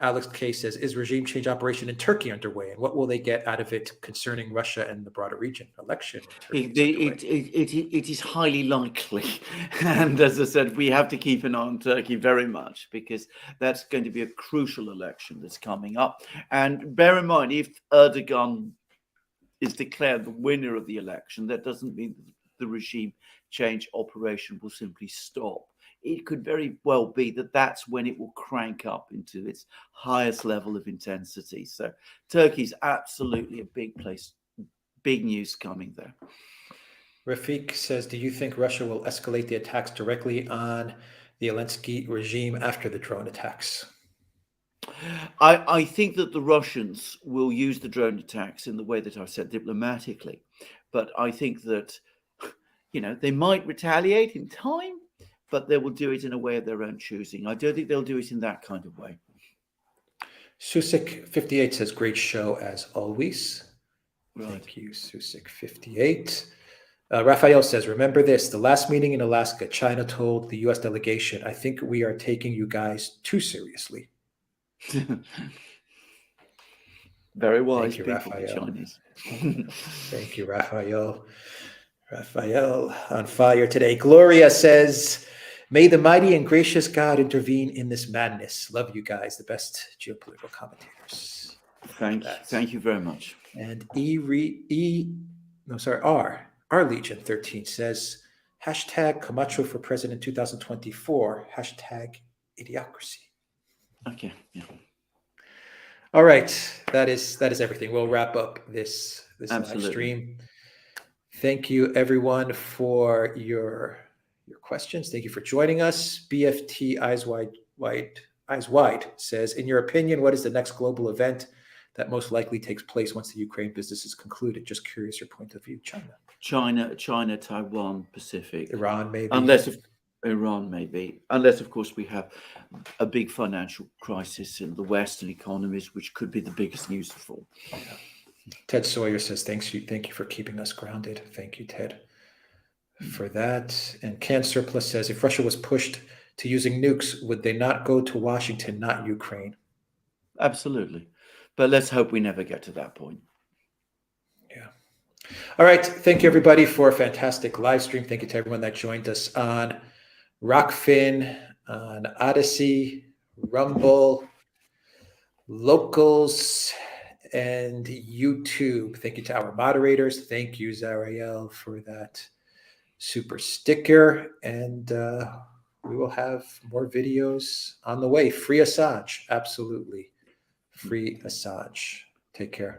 Alex K says, is regime change operation in Turkey underway? And what will they get out of it concerning Russia and the broader region? Election. It is highly likely. And as I said, we have to keep an eye on Turkey very much because that's going to be a crucial election that's coming up. And bear in mind, if Erdogan is declared the winner of the election, that doesn't mean that the regime change operation will simply stop. It could very well be that that's when it will crank up into its highest level of intensity. So Turkey's absolutely a big place, big news coming there. Rafik says, do you think Russia will escalate the attacks directly on the Zelensky regime after the drone attacks? I think that the Russians will use the drone attacks in the way that I've said, diplomatically. But I think that, you know, they might retaliate in time, but they will do it in a way of their own choosing. I don't think they'll do it in that kind of way. Susik58 says, great show as always. Right. Thank you, Susik58. Raphael says, remember this, the last meeting in Alaska, China told the U.S. delegation, I think we are taking you guys too seriously. Very wise. Thank you, Raphael. Chinese. Thank you, Raphael. Raphael on fire today. Gloria says, may the mighty and gracious God intervene in this madness. Love you guys, the best geopolitical commentators. Thank you very much. And R Legion 13 says, hashtag Camacho for president 2024, hashtag idiocracy. Okay. Yeah. All right. That is everything. We'll wrap up this live stream. Thank you, everyone, for your questions. Thank you for joining us. BFT Eyes Wide says, in your opinion, what is the next global event that most likely takes place once the Ukraine business is concluded? Just curious your point of view. China, Taiwan, Pacific. Iran, maybe. Iran, maybe. Unless, of course, we have a big financial crisis in the Western economies, which could be the biggest news of all. Yeah. Ted Sawyer says, thank you for keeping us grounded. Thank you, Ted, for that. And Can Surplus says, if Russia was pushed to using nukes, would they not go to Washington, not Ukraine? Absolutely. But let's hope we never get to that point. Yeah. All right. Thank you, everybody, for a fantastic live stream. Thank you to everyone that joined us on Rockfin, on Odyssey, Rumble, Locals, and YouTube. Thank you to our moderators. Thank you, Zarael, for that super sticker. And we will have more videos on the way. Free Assange. Absolutely. Free Assange. Take care.